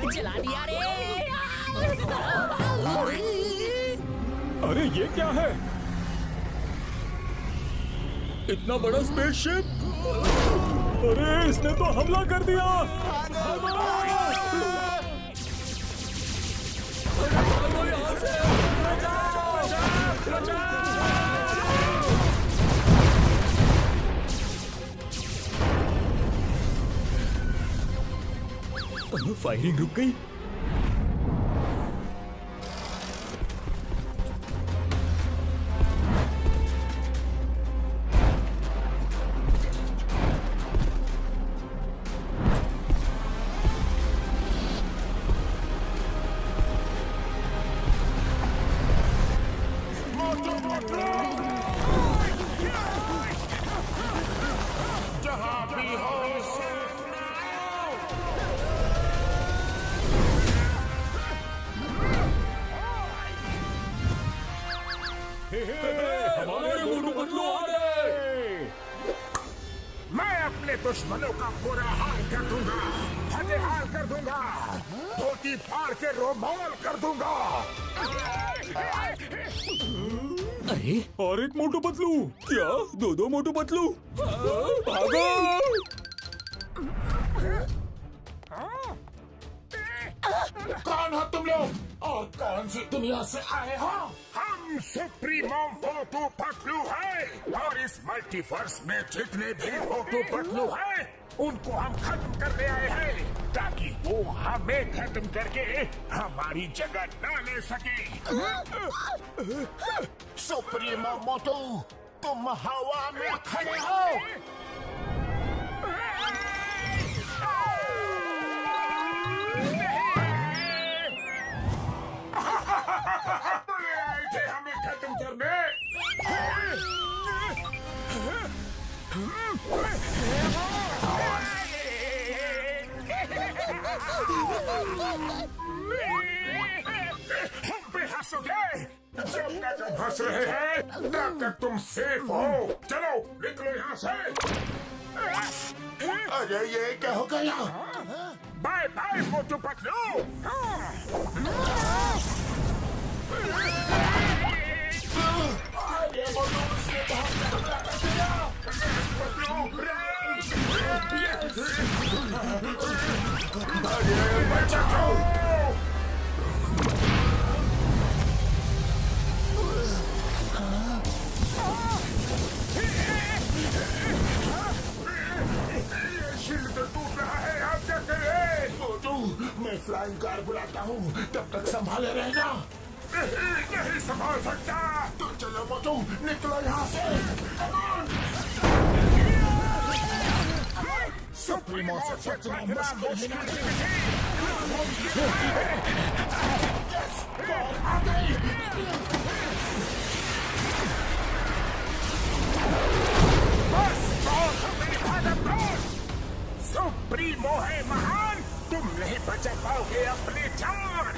जला दिया रे। अरे ये क्या है? इतना बड़ा स्पेसशिप! अरे इसने तो हमला कर दिया! फायरिंग रुक गई। दुश्मनों का बुरा हाल कर दूंगा, फतेहाल कर दूंगा, धोती फाड़ के रोमाल कर दूंगा। अरे और एक मोटू पतलू। क्या दो मोटू पतलू? भागो! कौन हो तुम लोग और कौन सी दुनिया से आए हो? हम सुप्रीमो मोटू पतलू हैं और इस मल्टीवर्स में जितने भी मोटू पतलू हैं उनको हम खत्म करने आए हैं ताकि वो हमें खत्म करके हमारी जगह न ले सके। सुप्रीमो मोटू, तुम हवा में खड़े हो। हमें खत्म करने। हम पे हंसोगे? जब तक हम हंस रहे हैं तब तक तुम सेफ हो। चलो निकलो यहाँ से। अरे ये क्या हो गया? Bye bye Motu Patlu. Shield तो टूट रहा है, आप क्या करें? मोटू, मैं फ्लाइंग कार बुलाता हूँ, तब तक संभाले रहना। नहीं संभाल सकता। तो चलो मोटू, निकलो यहाँ से। सुप्रीमो से बचना मुश्किल है। आ गई। बस मेरी भागम सुप्रीमो है महान, तुम नहीं बचा पाओगे अपनी जान।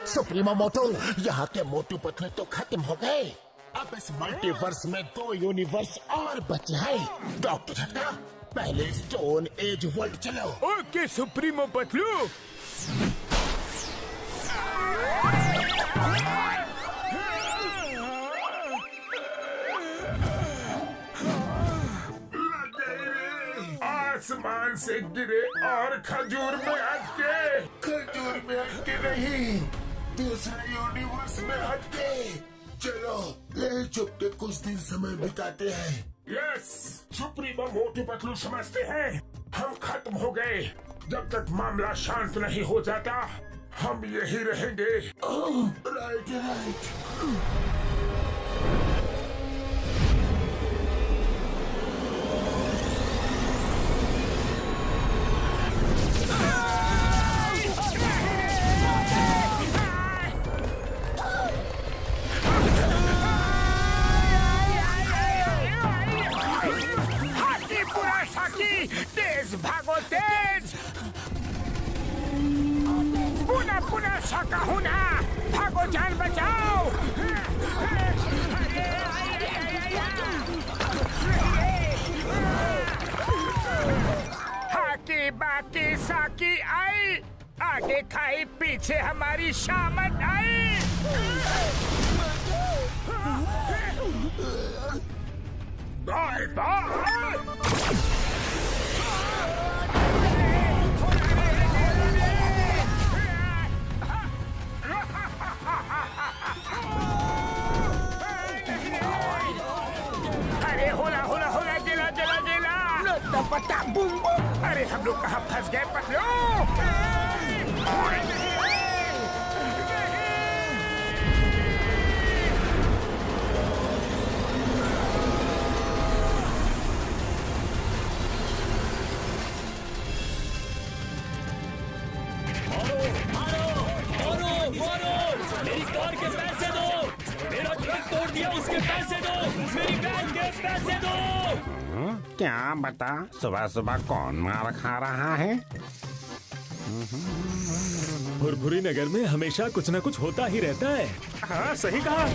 सुप्रीमो मोटू, यहाँ के मोटू पतलू तो खत्म हो गए। अब इस मल्टीवर्स में 2 यूनिवर्स और बचे हैं। डॉक्टर झटका, पहले स्टोन एज वर्ल्ड चलो। Okay supremo Patlu. आसमान से गिरे और खजूर में अटके। खजूर में अटके नहीं, दूसरे यूनिवर्स में अटके। चलो ले चुप के कुछ दिन समय बिताते हैं। यस, सुप्रीमो मोटू पतलू समझते हैं हम खत्म हो गए। जब तक मामला शांत नहीं हो जाता हम यही रहेंगे। Right right. तेज भागो तेज, वर्षा का हूँ ना, भागो जान बचाओ। हाकी बाकी साकी आई, आगे खाई पीछे हमारी शामत आई। Bye bye. अरे होला होला होला, गिला गिला गिला। पता बूम बूम। अरे हम लोग कहाँ फंस गए पतलू? मेरी कार के पैसे दो, मेरा ट्रक तोड़ दिया उसके पैसे दो, मेरी वैन के पैसे दो। क्या बता, सुबह सुबह कौन मार खा रहा है? भुरभुरी नगर में हमेशा कुछ न कुछ होता ही रहता है। हाँ सही कहा।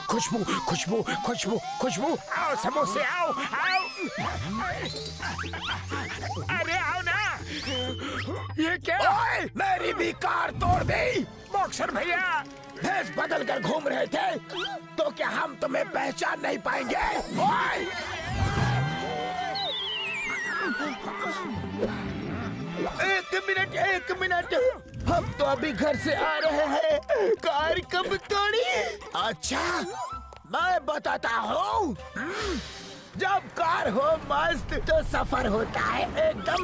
खुशबू खुशबू खुशबू खुशबू, आओ समोसे आओ आओ। अरे आओ ना। ये क्या? ओए, मेरी भी कार तोड़ दी। बॉक्सर भैया, भेष बदल कर घूम रहे थे तो क्या हम तुम्हें पहचान नहीं पाएंगे? ओए! एक मिनट, हम तो अभी घर से आ रहे हैं, कार कब तोड़ी? अच्छा, मैं बताता हूँ। जब कार हो मस्त तो सफर होता है एकदम।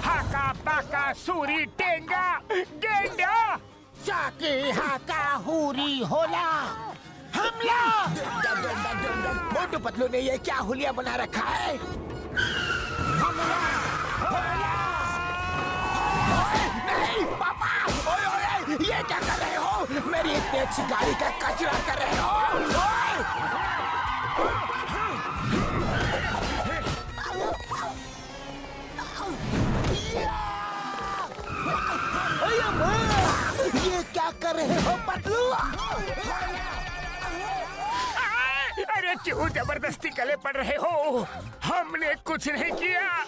हाका पाका सूरी टेंगा गेंडा, साकी हाका हुरी होला हमला। मोटू पतलू ने ये क्या हुलिया बना रखा है? हमला, हमला। नहीं पापा, ओए ओए, ये क्या कर रहे हो? मेरी इतनी अच्छी गाड़ी का कचरा कर रहे हो। ये क्या कर रहे हो पतलू? अरे क्यों जबरदस्ती गले पड़ रहे हो? हमने कुछ नहीं किया।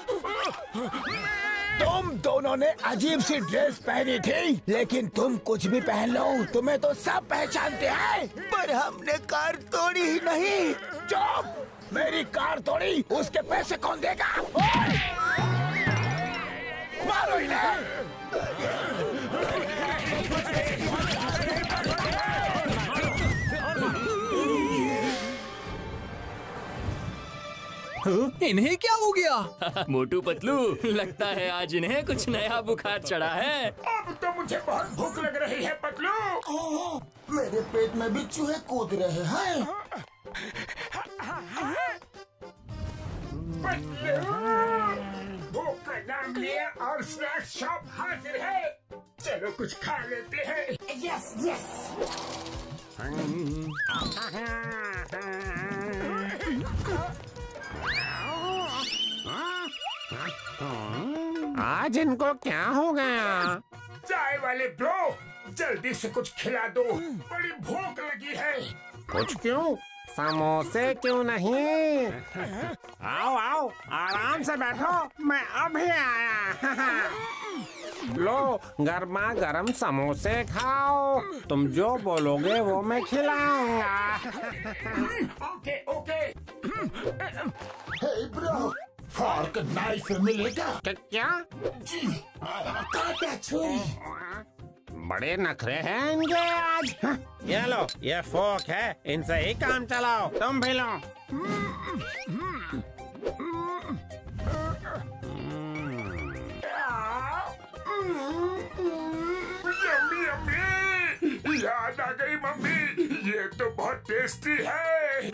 तुम दोनों ने अजीब सी ड्रेस पहनी थी, लेकिन तुम कुछ भी पहन लो, तुम्हें तो सब पहचानते हैं। पर हमने कार तोड़ी ही नहीं। चुप! मेरी कार तोड़ी, उसके पैसे कौन देगा? मारो इन्हें। इन्हें क्या हो गया? मोटू पतलू, लगता है आज इन्हें कुछ नया बुखार चढ़ा है। अब तो मुझे बहुत भूख लग रही है पतलू। मेरे पेट में भी चूहे कूद रहे हैं। भूख का नाम लिया और स्नैक्स शॉप हाजिर है। चलो कुछ खा लेते हैं। Yes yes. आज इनको क्या हो गया? चाय वाले ब्रो, जल्दी से कुछ खिला दो, बड़ी भूख लगी है। कुछ क्यों? समोसे क्यों नहीं? आओ आओ, आराम से बैठो, मैं अभी आया। लो, गर्मा गर्म समोसे खाओ। तुम जो बोलोगे वो मैं खिलाऊंगा। Okay okay. Hey bro, fork knife मिलेगा? क्या? जी, काटा छुरी। बड़े नखरे हैं इनके आज। ये लो, ये फोक है, इनसे ही काम चलाओ। तुम भी लो। याद आ गई मम्मी, ये तो बहुत टेस्टी है।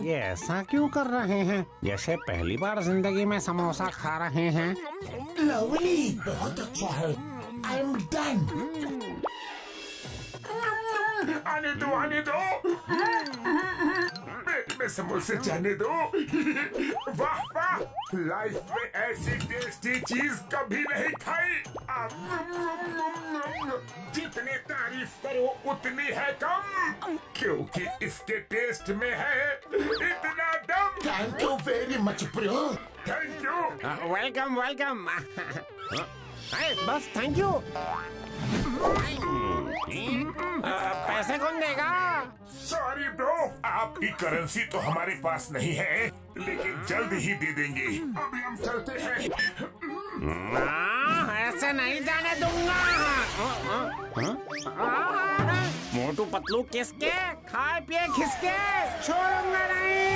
ये ऐसा क्यों कर रहे हैं जैसे पहली बार जिंदगी में समोसा खा रहे हैं? लवली, बहुत अच्छा है। I am done. आने दो, आने दो, पेट में समोसे जाने दो। वाह वाह, लाइफ में ऐसी टेस्टी चीज कभी नहीं खाई। जितनी तारीफ करो उतनी है कम, क्योंकि इसके टेस्ट में है इतना दम। Thank you very much bro. Thank you. Welcome welcome. बस थैंक यू। पैसे कौन देगा? सॉरी ब्रो, आपकी करेंसी तो हमारे पास नहीं है, लेकिन जल्द ही दे देंगे। अभी हम चलते हैं। ऐसे नहीं जाने दूंगा। मोटू पतलू किसके खाए पिए खिसके छोड़ूंगा नहीं।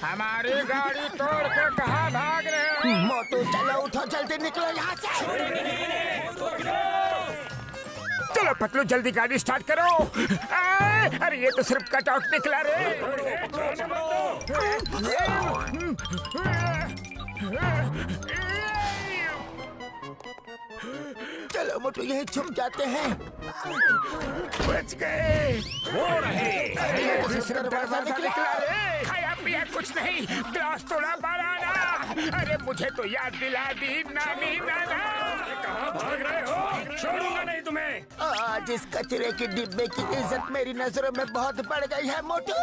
हमारी गाड़ी तोड़ के कहाँ भाग रहे हो? मोटू चलो, उठो, जल्दी निकलो यहाँ से। चलो पतलू, जल्दी गाड़ी स्टार्ट करो। अरे ये तो सिर्फ कट आउट निकला रे। चलो मोटू, यही छुप जाते हैं। बच गए। हो रहे अरे ये तो सिर्फ दरवाजा निकला रे। खाया पिया कुछ नहीं, ग्लास तोड़ा बनाना। अरे मुझे तो याद दिला दी नानी नाना। कहाँ भाग रहे हो? छोड़ूंगा नहीं तुम्हें। आज इस कचरे के डिब्बे की इज्जत मेरी नजरों में बहुत बढ़ गई है मोटू।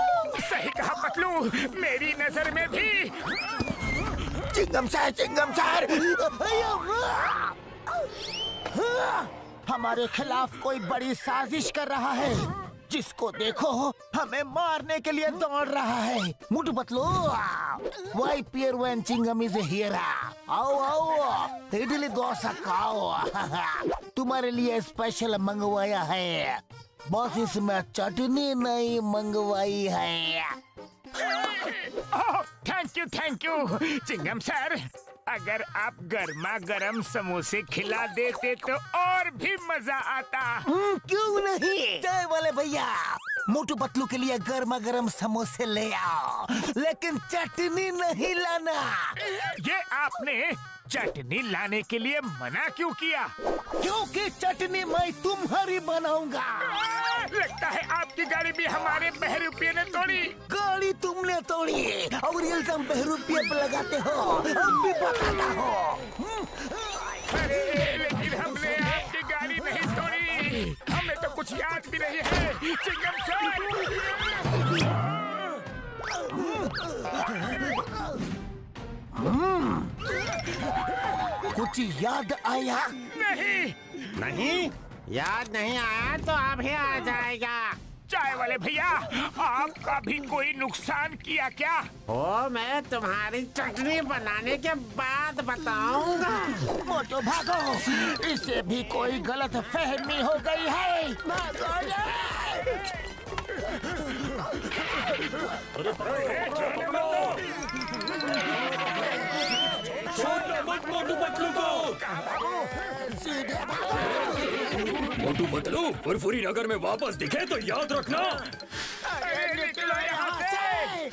सही कहा पतलू, मेरी नजर में भी। चिंगम सर, चिंगम सर, हमारे खिलाफ कोई बड़ी साजिश कर रहा है। जिसको देखो हमें मारने के लिए दौड़ रहा है। Motu Patlu, why fear when Chingum is here. आओ आओ, इडली डोसा खाओ। तुम्हारे लिए स्पेशल मंगवाया है। बस इसमें चटनी नहीं मंगवाई है। थैंक यू चिंगम सर। अगर आप गर्मा गर्म समोसे खिला देते तो और भी मजा आता। क्यों नहीं? चाय वाले भैया, मोटू पतलू के लिए गर्मा गर्म समोसे ले आओ, लेकिन चटनी नहीं लाना। ये आपने चटनी लाने के लिए मना क्यों किया? क्योंकि चटनी मैं तुम्हारी बनाऊंगा। लगता है आपकी गाड़ी भी हमारे बहरूपिये ने तोड़ी। गाड़ी तुमने तोड़ी और इल्जाम बहरूपिये पे लगाते हो। अब भी बताता हो। अरे लेकिन हमने आपकी गाड़ी नहीं तोड़ी। हमें तो कुछ याद भी नहीं है चिंगम सर। कुछ याद आया? नहीं याद नहीं आया तो अभी आ जाएगा। चाय वाले भैया, आपका भी कोई नुकसान किया क्या? ओ, मैं तुम्हारी चटनी बनाने के बाद बताऊंगा। मोटू भागो, इसे भी कोई गलत फहमी हो गई है। भागो मोटू पतलू को। सीधे भागो। मोटू पतलू फुरफुरी नगर में वापस दिखे तो याद रखना। अरे निकलो यहाँ से।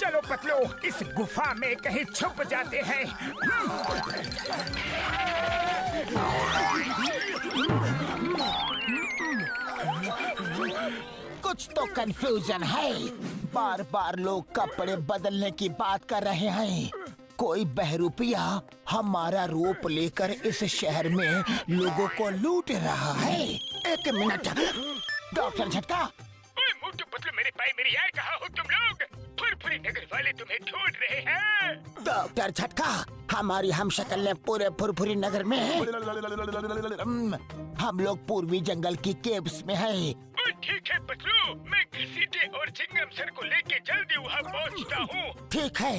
चलो पतलू, इस गुफा में कहीं छुप जाते हैं। कुछ तो कंफ्यूजन है। बार बार लोग कपड़े बदलने की बात कर रहे हैं। कोई बहरूपिया हमारा रूप लेकर इस शहर में लोगों को लूट रहा है। एक मिनट, डॉक्टर झटका। मोटू पतलू, मेरे भाई मेरी यार, कहाँ हो तुम लोग? फुरफुरी नगर वाले तुम्हें ढूंढ रहे हैं। डॉक्टर झटका, हमारी हम शक्ल ने पूरे फुरफुरी नगर में है। हम लोग पूर्वी जंगल की केव्स में है। ठीक है पतलू, मैं घसीटे और चिंगम सर को लेके जल्दी वहाँ पहुँचता हूँ। ठीक है।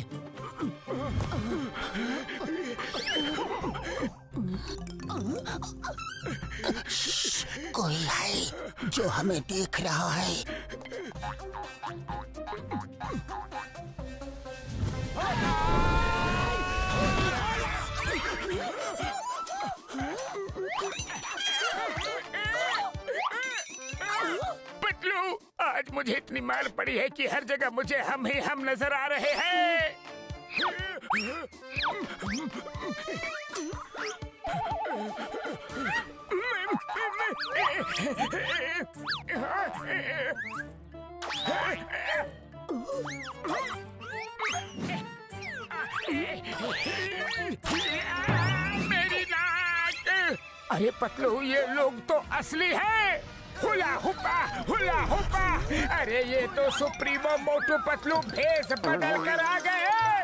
कोई है जो हमें देख रहा है। मुझे इतनी मार पड़ी है कि हर जगह मुझे हम ही हम नजर आ रहे हैं। मेरी नाक! अरे पतलू, ये लोग तो असली है। हुला हुपा। अरे ये तो सुप्रीमो मोटू पतलू भेष बदल कर आ गए हैं।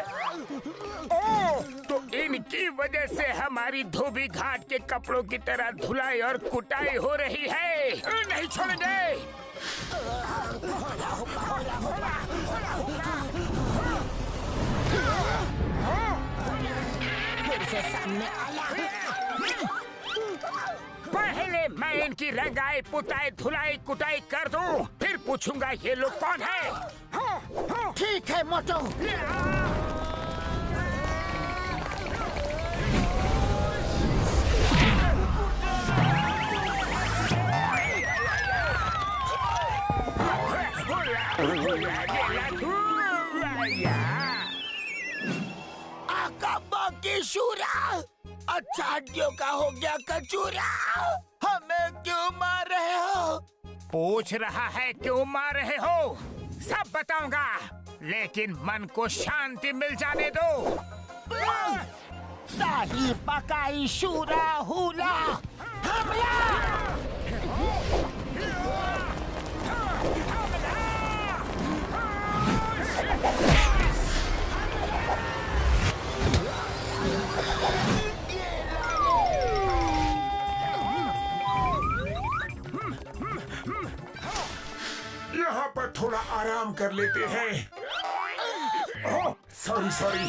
ओ, तो इनकी वजह से हमारी धोबी घाट के कपड़ों की तरह धुलाई और कुटाई हो रही है। नहीं छोड़ेंगे। फिर से सामने आया। पहले मैं इनकी रंगाई पुताई धुलाई कुटाई कर दूं, फिर पूछूंगा ये लोग कौन है। ठीक है मोटू। आका की शूरा, अच्छा हड्डियों का हो गया कचूरा। हमें क्यों मार रहे हो? पूछ रहा है क्यों मार रहे हो? सब बताऊंगा, लेकिन मन को शांति मिल जाने दो। शाही पकाई शूरा हुला हमला। यहाँ पर थोड़ा आराम कर लेते हैं। ओह, सॉरी।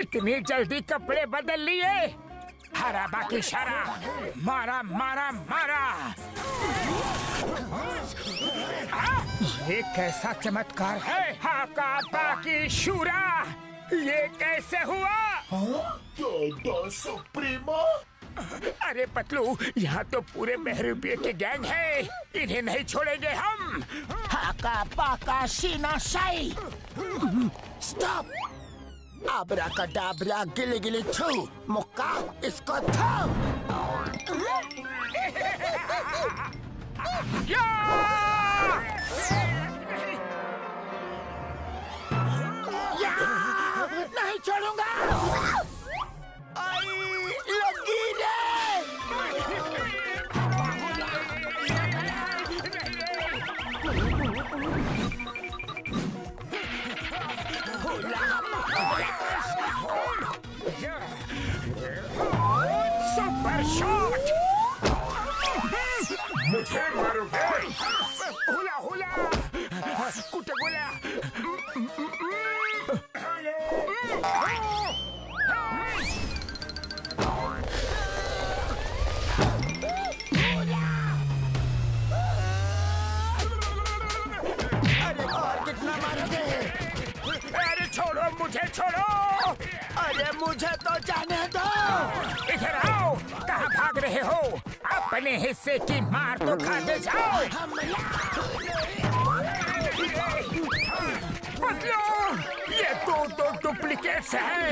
इतनी जल्दी कपड़े बदल लिए? हरा बाकी शरा, मारा। ये कैसा चमत्कार है? हाका बाकी शूरा, ये कैसे हुआ? सुप्रीमो। अरे पतलू, यहाँ तो पूरे बहरूपिये के गैंग है, इन्हें नहीं छोड़ेंगे हम। हाका पाका शीना शाई। स्टॉप। आबरा का डाबरा गिले गिले छू मुक्का इसको थो। नहीं छोड़ूंगा। आई लगी रे। Super shot. मुझे मारोगे? हुला कुटगुला। अरे और कितना मारोगे? अरे छोड़ो, मुझे छोड़ो। अरे मुझे तो जाने दो। इधर आओ। कहाँ भाग रहे हो? अपने हिस्से की मार तो खाते जाओ। ये तो डुप्लीकेट्स हैं।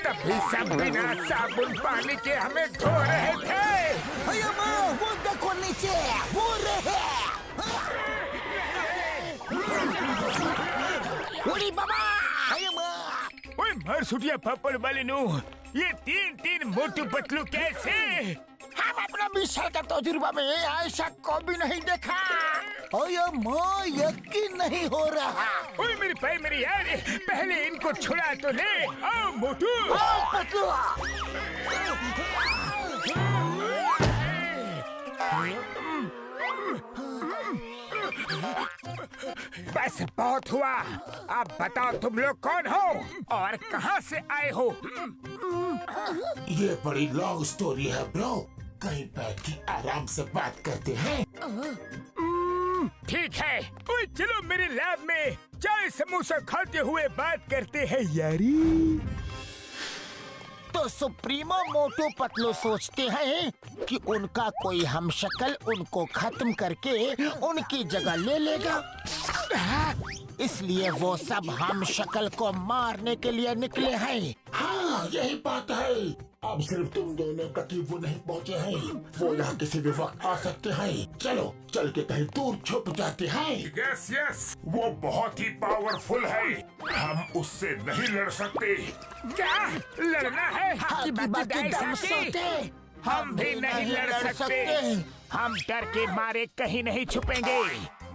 तभी सब बिना साबुन पानी के हमें धो रहे थे। वो देखो नीचे, वो रहे। उड़ी बाबा। ओए मर सुटिया पापड़ वाले नु, ये तीन मोटू पतलू कैसे? हम अपना 20 साल का तजुर्बा में ऐसा कभी नहीं देखा। यकीन नहीं हो रहा। ओए मेरी भाई मेरी यार, पहले इनको छुड़ा तो ले। आओ मोटू। आओ पतलू। बस बहुत हुआ। अब बताओ तुम लोग कौन हो और कहाँ से आए हो? ये बड़ी लॉन्ग स्टोरी है ब्रो। कहीं बैठ के आराम से बात करते हैं। ठीक है, ओए चलो मेरे लैब में चाय समोसा खाते हुए बात करते हैं यारी। तो तो सुप्रीमो मोटू पतलू सोचते हैं कि उनका कोई हमशक्ल उनको खत्म करके उनकी जगह ले लेगा, इसलिए वो सब हमशक्ल को मारने के लिए निकले हैं। हाँ, यही बात है। अब सिर्फ तुम दोनों तक ही वो नहीं पहुँचे हैं। वो यहाँ किसी भी वक्त आ सकते हैं। चलो चल के कहीं दूर छुप जाते हैं। यस यस, वो बहुत ही पावरफुल है, हम उससे नहीं लड़ सकते। क्या लड़ना है? हाथी बाकी दम सोते, हम भी नहीं लड़ सकते। हम डर के मारे कहीं नहीं छुपेंगे।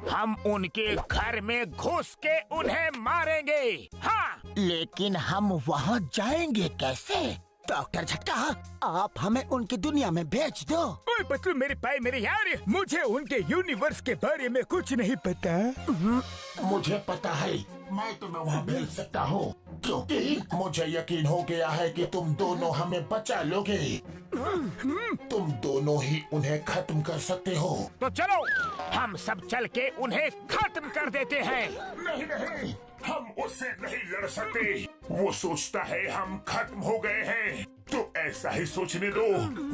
हम उनके घर में घुस के उन्हें मारेंगे। हाँ, लेकिन हम वहाँ जाएंगे कैसे? डॉक्टर झटका, आप हमें उनकी दुनिया में भेज दो। ओए पतलू मेरे भाई मेरे यार, मुझे उनके यूनिवर्स के बारे में कुछ नहीं पता। मुझे पता है, मैं तुम्हें वहाँ भेज सकता हूँ, क्योंकि मुझे यकीन हो गया है कि तुम दोनों हमें बचा लोगे। तुम दोनों ही उन्हें खत्म कर सकते हो। तो चलो हम सब चल के उन्हें खत्म कर देते हैं। नहीं नहीं, हम उससे नहीं लड़ सकते। वो सोचता है हम खत्म हो गए हैं, तो ऐसा ही सोचने दो,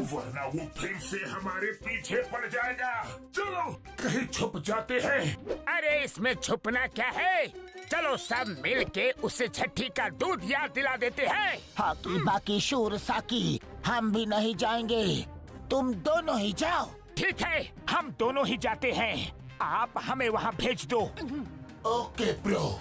वरना वो फिर से हमारे पीछे पड़ जाएगा। चलो कहीं छुप जाते हैं। अरे इसमें छुपना क्या है? चलो सब मिल के उसे छठी का दूध याद दिला देते हैं। हाकी बाकी शूर साकी, हम भी नहीं जाएंगे, तुम दोनों ही जाओ। ठीक है, हम दोनों ही जाते हैं, आप हमें वहाँ भेज दो। Okay bro.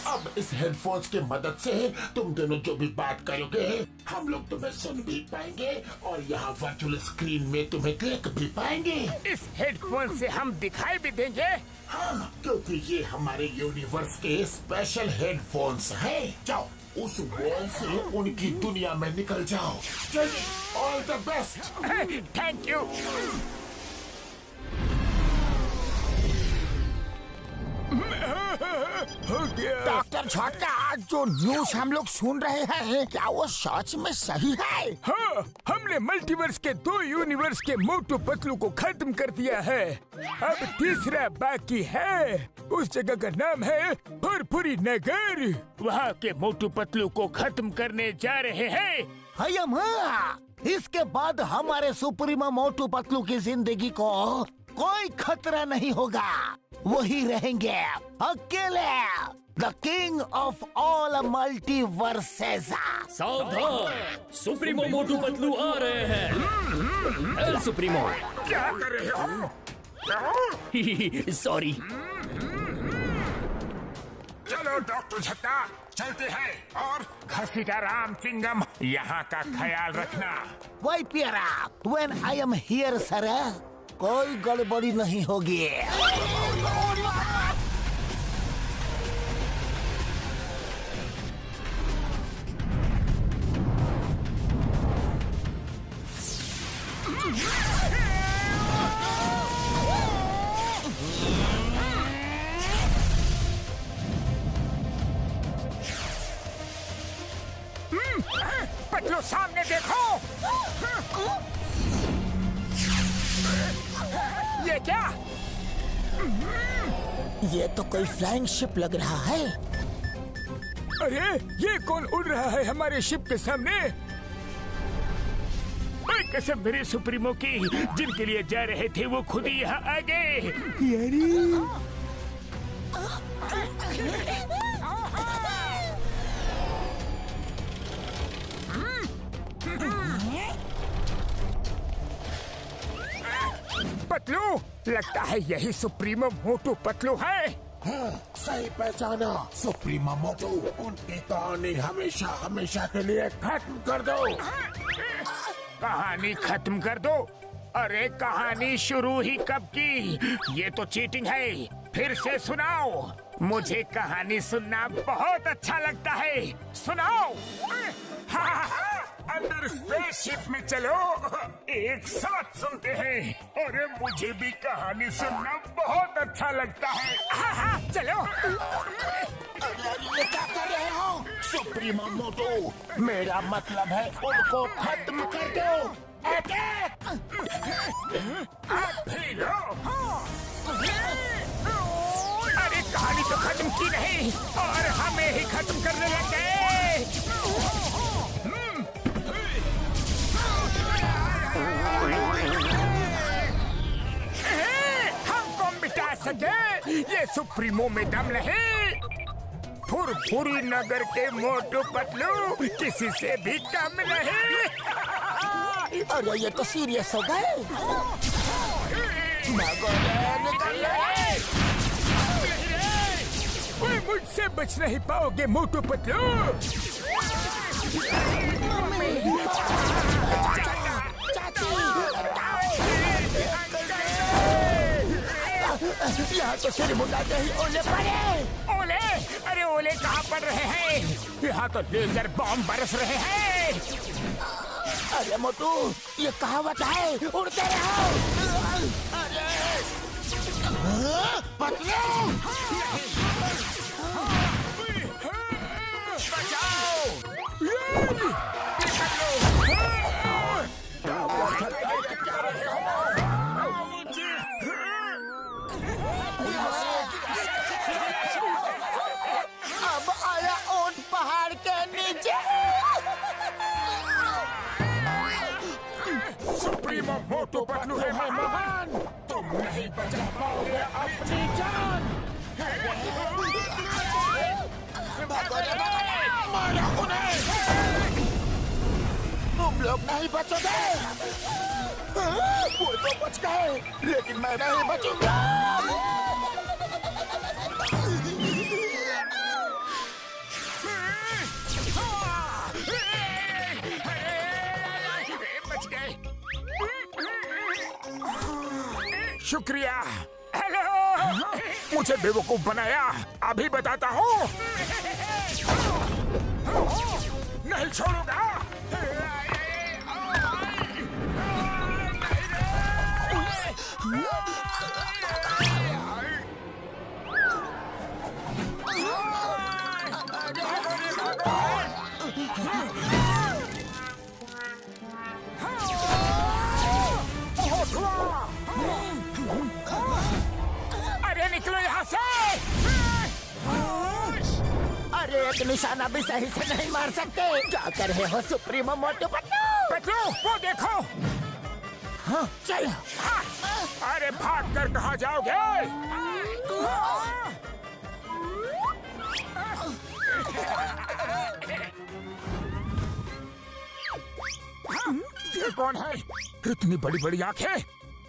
अब इस हेडफोन्स के मदद से तुम दोनों जो भी बात करोगे हम लोग तुम्हें सुन भी पाएंगे और यहाँ वर्चुअल स्क्रीन में तुम्हें देख भी पाएंगे। इस हेडफोन से हम दिखाई भी देंगे। हाँ, क्योंकि ये हमारे यूनिवर्स के स्पेशल हेडफोन्स हैं। जाओ उस वॉल से उनकी दुनिया में निकल जाओ। चलिए, all the best. Thank you. Doctor झटका, आज जो न्यूज हम लोग सुन रहे हैं, क्या वो सच में सही है? हाँ, हमने मल्टीवर्स के 2 यूनिवर्स के मोटू पतलू को खत्म कर दिया है। अब तीसरा बाकी है। उस जगह का नाम है फुरफुरी नगर। वहाँ के मोटू पतलू को खत्म करने जा रहे हैं। इसके बाद हमारे सुप्रीमो मोटू पतलू की जिंदगी को कोई खतरा नहीं होगा। वही रहेंगे अकेले, the king of all multiverses. सावधान, सुप्रीमो मोटू पतलू आ रहे हैं। एल सुप्रीमो, क्या कर रहे हो? सॉरी। चलो डॉक्टर झट्टा, चलते हैं, और घसीटा राम चिंगम, यहाँ का ख्याल रखना। वही प्यारा, when I am here sir, कोई गड़बड़ी नहीं होगी। पतलू सामने देखो। ये क्या? ये तो कोई फ्लाइंग शिप लग रहा है। अरे ये कौन उड़ रहा है हमारे शिप के सामने? कसम मेरे सुप्रीमो की, जिनके लिए जा रहे थे वो खुद ही यहाँ आ गए। पतलू, लगता है यही सुप्रीमो मोटू पतलू है। हाँ, सही पहचाना। सुप्रीमो मोटू, उनकी कहानी हमेशा हमेशा के लिए खत्म कर दो। कहानी खत्म कर दो? अरे कहानी शुरू ही कब की? ये तो चीटिंग है। फिर से सुनाओ, मुझे कहानी सुनना बहुत अच्छा लगता है। सुनाओ। अंदर स्पेसशिप में चलो, एक साथ सुनते हैं। अरे मुझे भी कहानी सुनना बहुत अच्छा लगता है। हाँ, चलो। अरे ये क्या कर रहे हो सुप्रीमो मोटू? मेरा मतलब है उनको खत्म कर दो। अटैक! आप भी लो। अरे कहानी तो खत्म की नहीं और हमें ही खत्म करने लग गए। हमको मिटा सके ये सुप्रीमो में दम नहीं। फुरफुरी नगर के मोटू पतलू किसी से भी कम नहीं। अरे ये तो सीरियस हो गए। मुझसे बच नहीं पाओगे मोटू पतलू। यहाँ तो सिर मुंडाते ही ओले पड़े। ओले? अरे ओले कहाँ पड़ रहे हैं? यहाँ तो लेजर बॉम्ब बरस रहे हैं। अरे मोटू ये कहावत है, उड़ते रहो। अरे पतलू अब आया ऊंट पहाड़ के नीचे। सुप्रीमो मोटू पतलू है महान, तुम नहीं बचा पाओगे अपनी जान। मारो उन्हें। तुम लोग नहीं बचोगे। वो तो बच गए लेकिन मैं नहीं बचूंगा। बच गए। शुक्रिया। हेलो, मुझे बेवकूफ बनाया। अभी बताता हूँ। नहीं छोड़ूंगा। अरे निकलो यहाँ से। अरे एक निशाना भी सही से नहीं मार सकते। क्या कर रहे हो सुप्रीमो मोटू पतलू? पतलू वो देखो। हाँ चल। हाँ। अरे भाग कर कहाँ जाओगे? ये कौन है? इतनी बड़ी बड़ी आंखें।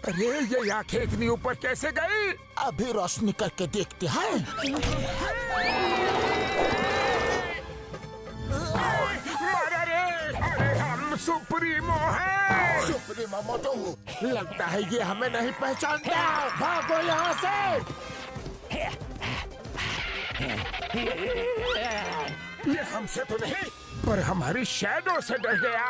अरे ये आंखें इतनी ऊपर कैसे गई? अभी रोशनी करके देखते हैं। अरे हम सुप्रीमो हैं। सुप्रीमो मोटू लगता है ये हमें नहीं पहचानता। भागो यहाँ से। ये हमसे तो नहीं पर हमारी शैडो से डर गया।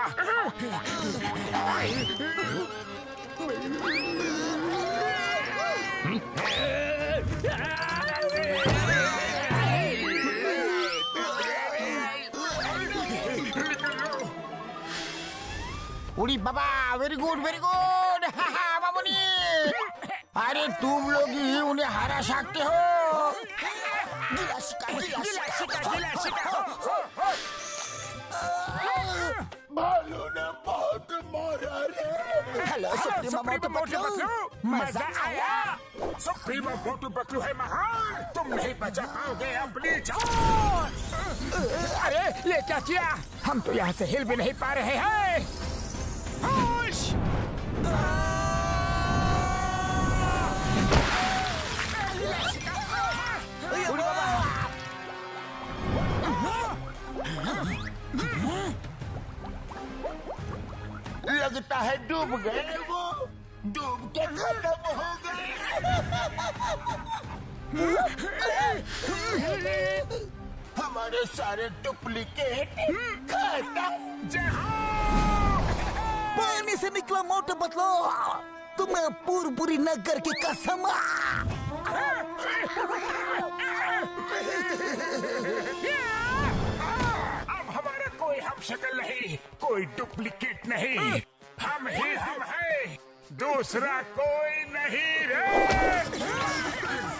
उड़ी बाबा वेरी गुड बाबूनी। अरे तुम लोग ही उन्हें हरा सकते हो। भालू ने बहुत मारा रे। हेलो सुप्रीमो मोटू पतलू, मजा आया। सुप्रीमो मोटू पतलू है महान, तुम नहीं बचा पाओगे अपनी जान। अरे ये क्या किया? हम तो यहाँ से हिल भी नहीं पा रहे हैं। होश! लगता है डूब गए वो। डूब के खत्म हो गए। हमारे सारे डुप्लीकेट खत्म। जहाँ पानी से निकला मोटू पतलू, तुम्हें पूरी नगर की कसम। अब हमारा कोई हम शक्ल नहीं, कोई डुप्लीकेट नहीं, हम ही हम हैं, दूसरा कोई नहीं रे।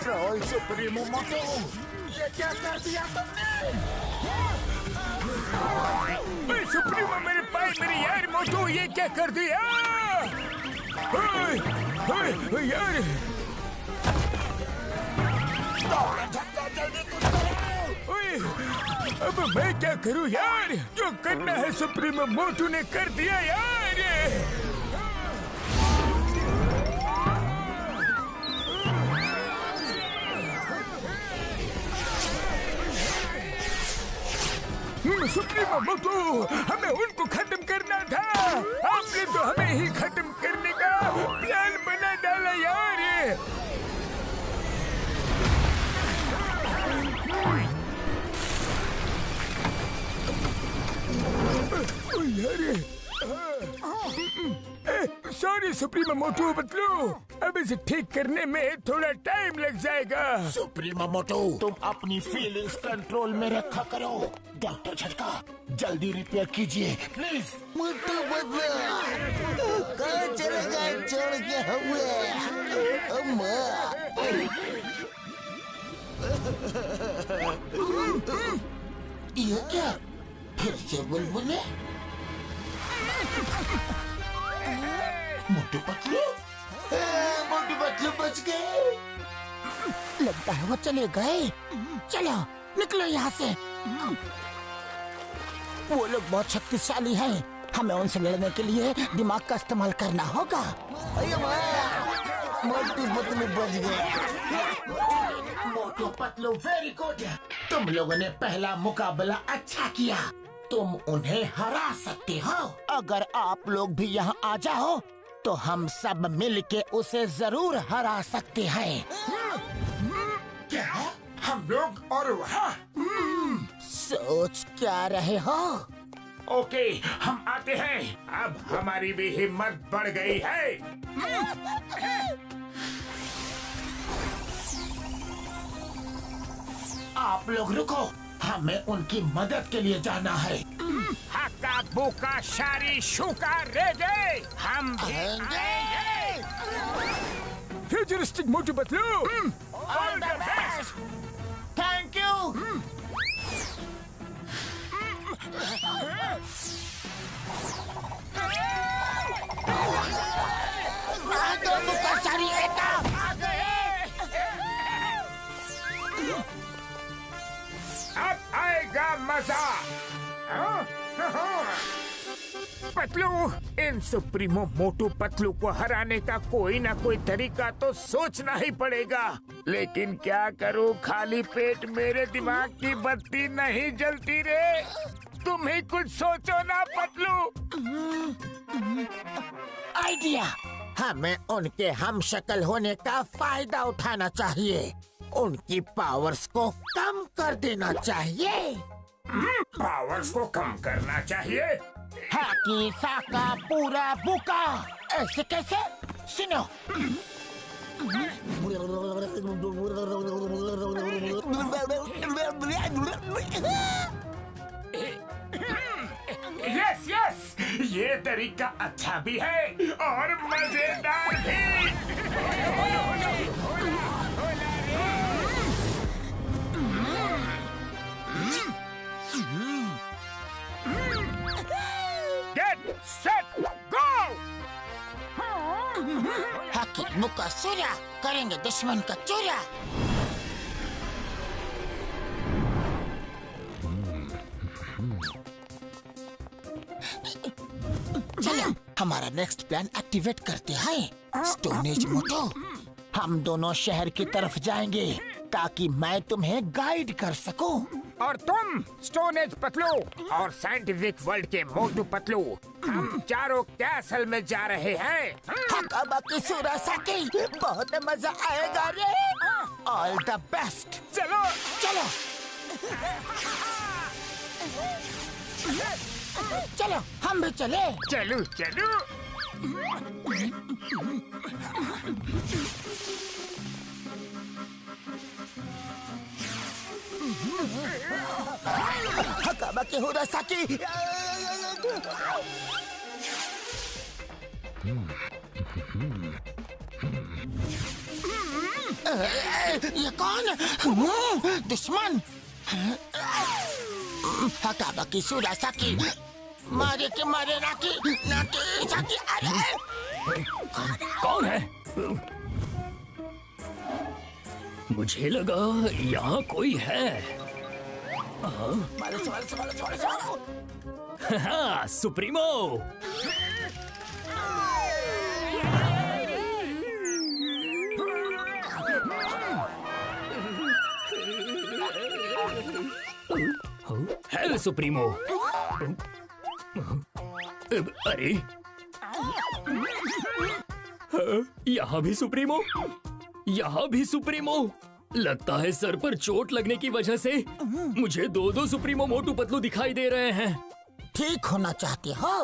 ट्रोल सुप्रीमो मोटू, ये क्या कर दिया तुमने? सुप्रीमो मेरे पाए मेरे यार मोटू, ये क्या कर दिया? यार अब मैं क्या करूं यार? जो करना है सुप्रीमो मोटू ने कर दिया यार। सुप्रीमो मोटू, हमें उनको खत्म करना था, आपने तो हमें ही खत्म करने का प्लान बना डाला यार। सॉरी सुप्रीमो मोटू पतलू, अब इसे ठीक करने में थोड़ा टाइम लग जाएगा। सुप्रीमो मोटू, तुम अपनी फीलिंग्स कंट्रोल में रखा करो। डॉक्टर झटका, जल्दी रिपेयर कीजिए प्लीज। मोटू पतलू कहाँ चले गए छोड़ के हमें? ये क्या फिर से बुलबुले? मोटू पतलू बच गए। लगता है वो चले गए। चलो निकलो यहाँ से। वो लोग बहुत शक्तिशाली हैं, हमें उनसे लड़ने के लिए दिमाग का इस्तेमाल करना होगा। मोटू पतलू बच गए। मोटू पतलू वेरी गुड, तुम लोगों ने पहला मुकाबला अच्छा किया, तुम उन्हें हरा सकते हो। अगर आप लोग भी यहाँ आ जाओ तो हम सब मिलके उसे जरूर हरा सकते हैं। क्या हम लोग और वहाँ? सोच क्या रहे हो? ओके, हम आते हैं। अब हमारी भी हिम्मत बढ़ गई है। आप लोग रुको, हमें उनकी मदद के लिए जाना है। हक्का बुका शारी शुका रे दे, हम भी आएंगे। Futuristic Motu Patlu, all the best. Thank you. अब आएगा मजा। पतलू, इन सुप्रीमो मोटू पतलू को हराने का कोई ना कोई तरीका तो सोचना ही पड़ेगा, लेकिन क्या करूं, खाली पेट मेरे दिमाग की बत्ती नहीं जलती रे। तुम ही कुछ सोचो ना पतलू। आइडिया, हमें उनके हम शक्ल होने का फायदा उठाना चाहिए, उनकी पावर्स को कम कर देना चाहिए। पावर्स को कम करना चाहिए? हाकी साका पूरा बुका, ऐसे कैसे? सुनो, यस यस, ये तरीका अच्छा भी है और मजेदार भी। Get set go। हाकी बुका सूर्या, करेंगे दुश्मन का चूरा। चलो हमारा नेक्स्ट प्लान एक्टिवेट करते हैं। स्टोन एज मोटो, हम दोनों शहर की तरफ जाएंगे ताकि मैं तुम्हें गाइड कर सकूं। और तुम स्टोन एज पतलू और साइंटिफिक वर्ल्ड के मोटू पतलू, हम चारों कैसल में जा रहे हैं। बाकी बहुत मजा आएगा रे। All the best. चलो चलो। चलो हम भी चले। चलो चलो। हकाबाकी हुरासाकी। ये कौन? दुश्मन। हकाबाकी सुरासाकी। मारे के मारे नाकी नाकी साकी। अरे कौन है? मुझे लगा यहाँ कोई है। मारो मारो मारो मारो मारो। हाँ, सुप्रीमो। Hello supremo. अरे यहाँ भी सुप्रीमो, यहाँ भी सुप्रीमो। लगता है सर पर चोट लगने की वजह से मुझे दो सुप्रीमो मोटू पतलू दिखाई दे रहे हैं। ठीक होना चाहते हो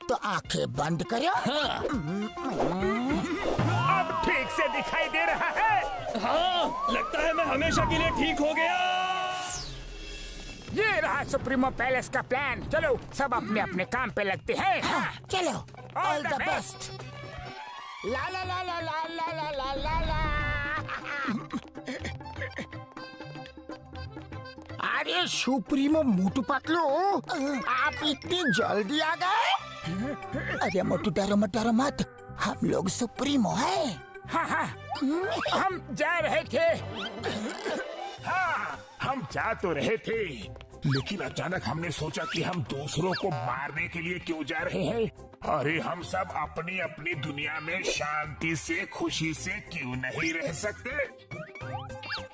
तो आंखें बंद करो। हाँ। अब ठीक से दिखाई दे रहा है। हाँ, लगता है मैं हमेशा के लिए ठीक हो गया। ये रहा सुप्रीमो पैलेस का प्लान। चलो सब अपने अपने काम पे लगते हैं। हाँ। चलो ऑल द बेस्ट। ला ला ला ला ला ला ला ला ला। अरे सुप्रीमो मोटू पतलू, आप इतनी जल्दी आ गए? अरे मोटू डरो मत, हम लोग सुप्रीमो है। हाँ हाँ, हम जा रहे थे। हाँ, हम जा तो रहे थे, लेकिन अचानक हमने सोचा कि हम दूसरों को मारने के लिए क्यों जा रहे हैं। अरे हम सब अपनी अपनी दुनिया में शांति से खुशी से क्यों नहीं रह सकते?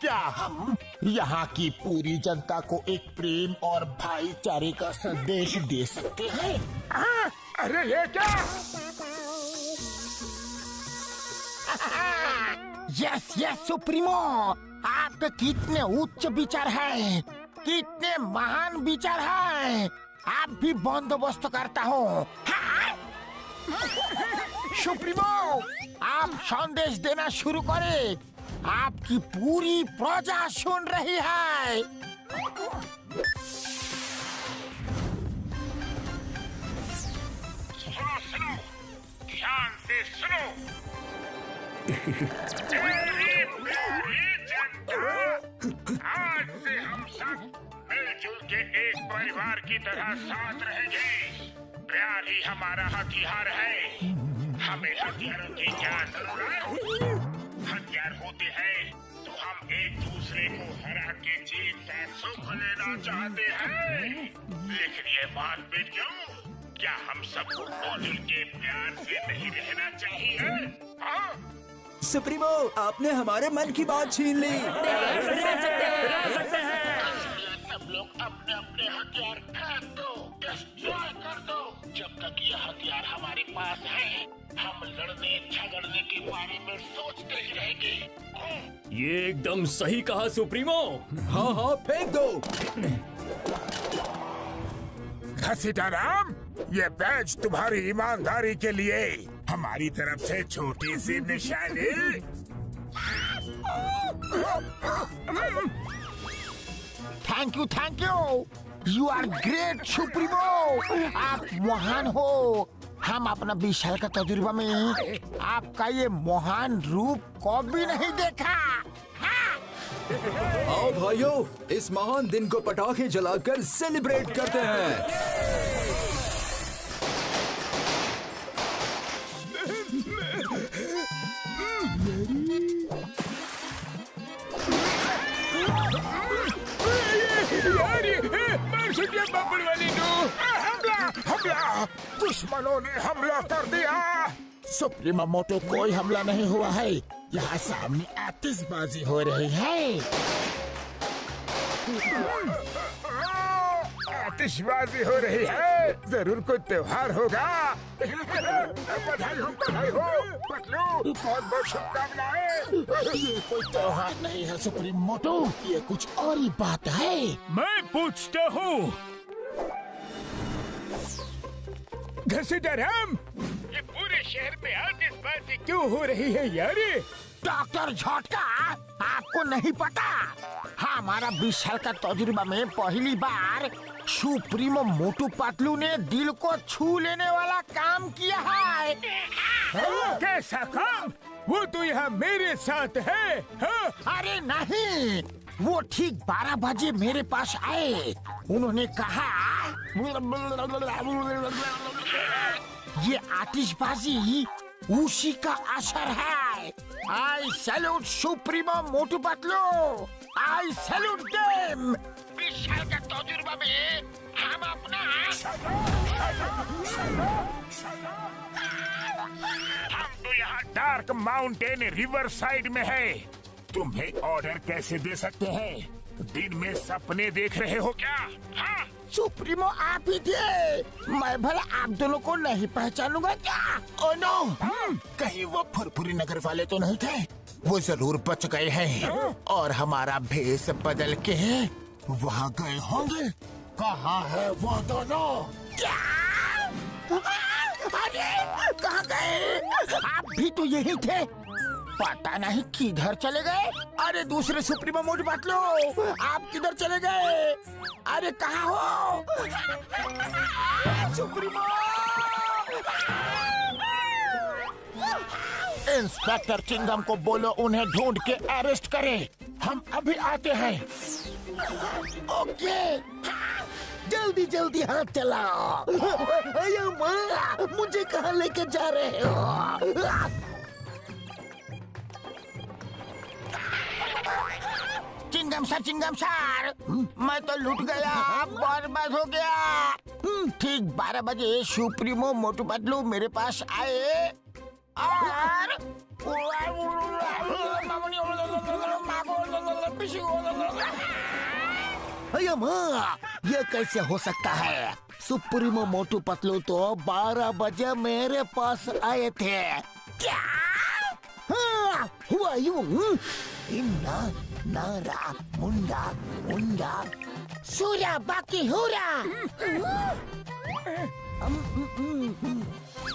क्या हम यहाँ की पूरी जनता को एक प्रेम और भाईचारे का संदेश दे सकते हैं? हाँ, अरे ये क्या? यस यस सुप्रीमो, आपके कितने उच्च विचार हैं, कितने महान विचार हैं। आप भी बंदोबस्त करता हो। सुप्रीमो, आप संदेश देना शुरू करें। आपकी पूरी प्रजा सुन रही है। सुनो, ध्यान से सुनो। आज से हम सब मिलजुल के एक परिवार की तरह साथ रहेंगे। प्यार ही हमारा हथियार है। हमें हथियारों की क्या जरूरत? हथियार होते हैं तो हम एक दूसरे को हरा के जीत का सुख लेना चाहते हैं। लेकिन ये बात भी क्यों? क्या हम सबको मिलजुल के प्यार से नहीं रहना चाहिए? हाँ? सुप्रीमो, आपने हमारे मन की बात छीन ली। सब लोग अपने अपने हथियार फेंक दो, डिस्ट्रॉय कर दो। जब तक ये हथियार हमारे पास है, हम लड़ने झगड़ने के बारे में सोचते ही रहेंगे। ये एकदम सही कहा सुप्रीमो। हाँ हाँ, फेंक दो। घसीटाराम, ये बैज तुम्हारी ईमानदारी के लिए हमारी तरफ से छोटी सी निशानी। Thank you. You are great supremo, आप महान हो। हम अपना 20 साल का तजुर्बा में आपका ये महान रूप कभी नहीं देखा। आओ भाइयों, इस महान दिन को पटाखे जलाकर सेलिब्रेट करते हैं। हमला! दुश्मनों ने हमला कर दिया। सुप्रीमो मोटो, कोई हमला नहीं हुआ है। यहाँ सामने आतिशबाजी हो रही है। आतिशबाजी हो रही है, जरूर कोई त्योहार होगा। बधाई हो पतलू, बहुत बहुत शुभकामनाएं। ये कोई त्योहार नहीं है सुप्रीमो मोटो, ये कुछ और ही बात है। मैं पूछता हूँ, घसीटा राम, ये पूरे शहर में आतिशबाजी क्यों हो रही है यार? डॉक्टर झटका, आपको नहीं पता, हमारा 20 साल का तजुर्बा में पहली बार सुप्रीमो मोटू पतलू ने दिल को छू लेने वाला काम किया है। कैसा काम? वो तो यहाँ मेरे साथ है। हाँ? अरे नहीं, वो ठीक 12 बजे मेरे पास आए। उन्होंने कहा ये आतिशबाजी उसी का असर है। आई सैल्यूट सुप्रीमो मोटू पतलू, आई सैल्यूट देम। 20 साल का तजुर्बा में हम अपना हम तो यहाँ डार्क माउंटेन रिवर साइड में है। तुम्हें ऑर्डर कैसे दे सकते हैं? दिन में सपने देख रहे हो क्या? हाँ? सुप्रीमो आप ही थे। मैं भला आप दोनों को नहीं पहचानूंगा क्या? ओ नो, कहीं वो फुरफुरी नगर वाले तो नहीं थे? वो जरूर बच गए हैं और हमारा भेष बदल के वहाँ गए होंगे। कहाँ है वो दोनों? क्या? अरे कहाँ गए? आप भी तो यही थे, पता नहीं किधर चले गए। अरे दूसरे सुप्रीमो मोटू पतलू, आप किधर चले गए? अरे कहाँ हो सुप्रीमो? इंस्पेक्टर चिंगम को बोलो उन्हें ढूंढ के अरेस्ट करे। हम अभी आते हैं। ओके, जल्दी जल्दी हाथ चलाओ। अयो माँ, मुझे कहाँ लेके जा रहे हो? चिंगम सर, मैं तो लूट गया, बर्बाद हो गया। ठीक 12 बजे सुप्रीमो मोटू पतलू मेरे पास आए और अरे माँ, ये कैसे हो सकता है? सुप्रीमो मोटू पतलू तो 12 बजे मेरे पास आए थे। क्या? हाँ, हुआ यूं। इन्ना नारा मुंडा मुंडा सूरा बाकी हुरा,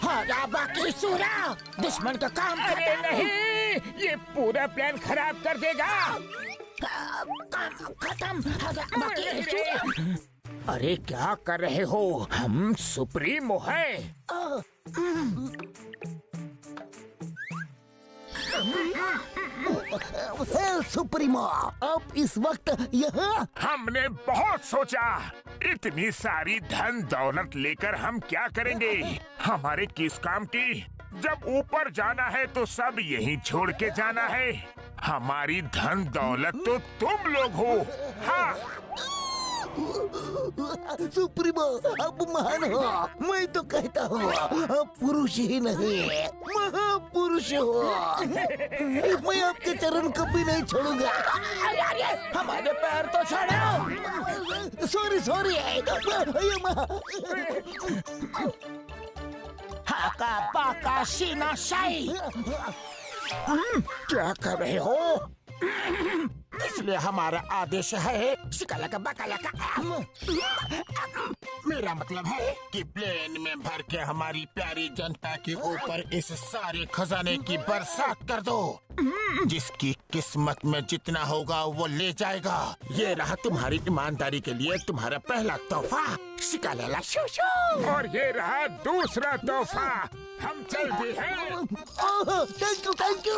हारा बाकी सूरा, दुश्मन का काम अरे नहीं, ये पूरा प्लान खराब कर देगा। खत्म, हारा बाकी सूरा। अरे क्या कर रहे हो? हम सुप्रीमो हैं। सुप्रीमो, अब इस वक्त यहाँ? हमने बहुत सोचा, इतनी सारी धन दौलत लेकर हम क्या करेंगे? हमारे किस काम की? जब ऊपर जाना है तो सब यहीं छोड़ के जाना है। हमारी धन दौलत तो तुम लोग हो। हाँ, सुप्रीमो, अब महान हो। मैं तो कहता हूँ अब पुरुष ही नहीं, महापुरुष हो। मैं आपके चरण कभी नहीं छोड़ूंगा। हमारे पैर तो छोड़ो। सॉरी। हाका पाका सीना शाही। क्या कर रहे हो? इसलिए हमारा आदेश है शिकालाका बाकालाका। मेरा मतलब है कि प्लेन में भर के हमारी प्यारी जनता के ऊपर इस सारे खजाने की बरसात कर दो। जिसकी किस्मत में जितना होगा वो ले जाएगा। ये रहा तुम्हारी ईमानदारी के लिए तुम्हारा पहला तोहफा, शिकालाला शूशू। और ये रहा दूसरा तोहफा। हम चलते हैं। Thank you.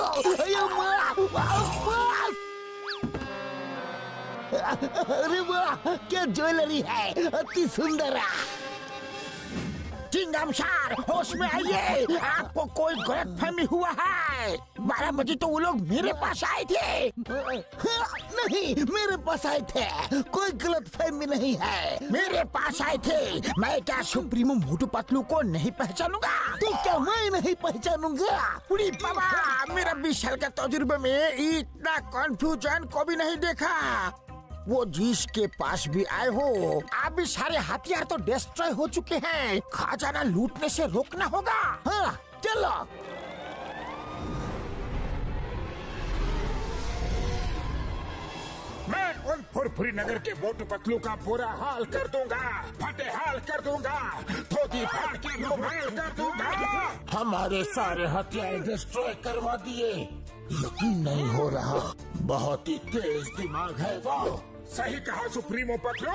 अरे वाह, क्या ज्वेलरी है, अति सुंदर। चिंगम सर, होश में आइए, आपको कोई गलतफहमी हुआ है। 12 बजे तो वो लोग मेरे पास आए थे। नहीं, मेरे पास आए थे, कोई गलतफहमी नहीं है। मेरे पास आए थे। मैं क्या सुप्रीमो मोटू पतलू को नहीं पहचानूंगा? तो क्या मैं नहीं पहचानूंगा? उड़ी बाबा, मेरा 20 साल का तजुर्बे में इतना कंफ्यूजन को भी नहीं देखा। वो जिसके पास भी आए हो, आप भी सारे हथियार तो डिस्ट्रॉय हो चुके हैं। खजाना लूटने से रोकना होगा। हाँ, चलो। मैं उन फुरफुरी नगर के मोटू पतलू का बुरा हाल कर दूंगा, फटे हाल कर दूंगा, धोती फाड़ के रुमाल कर दूंगा। हमारे सारे हथियार डिस्ट्रॉय करवा दिए। यकीन नहीं हो रहा, बहुत ही तेज दिमाग है वो। सही कहा सुप्रीमो पतलू।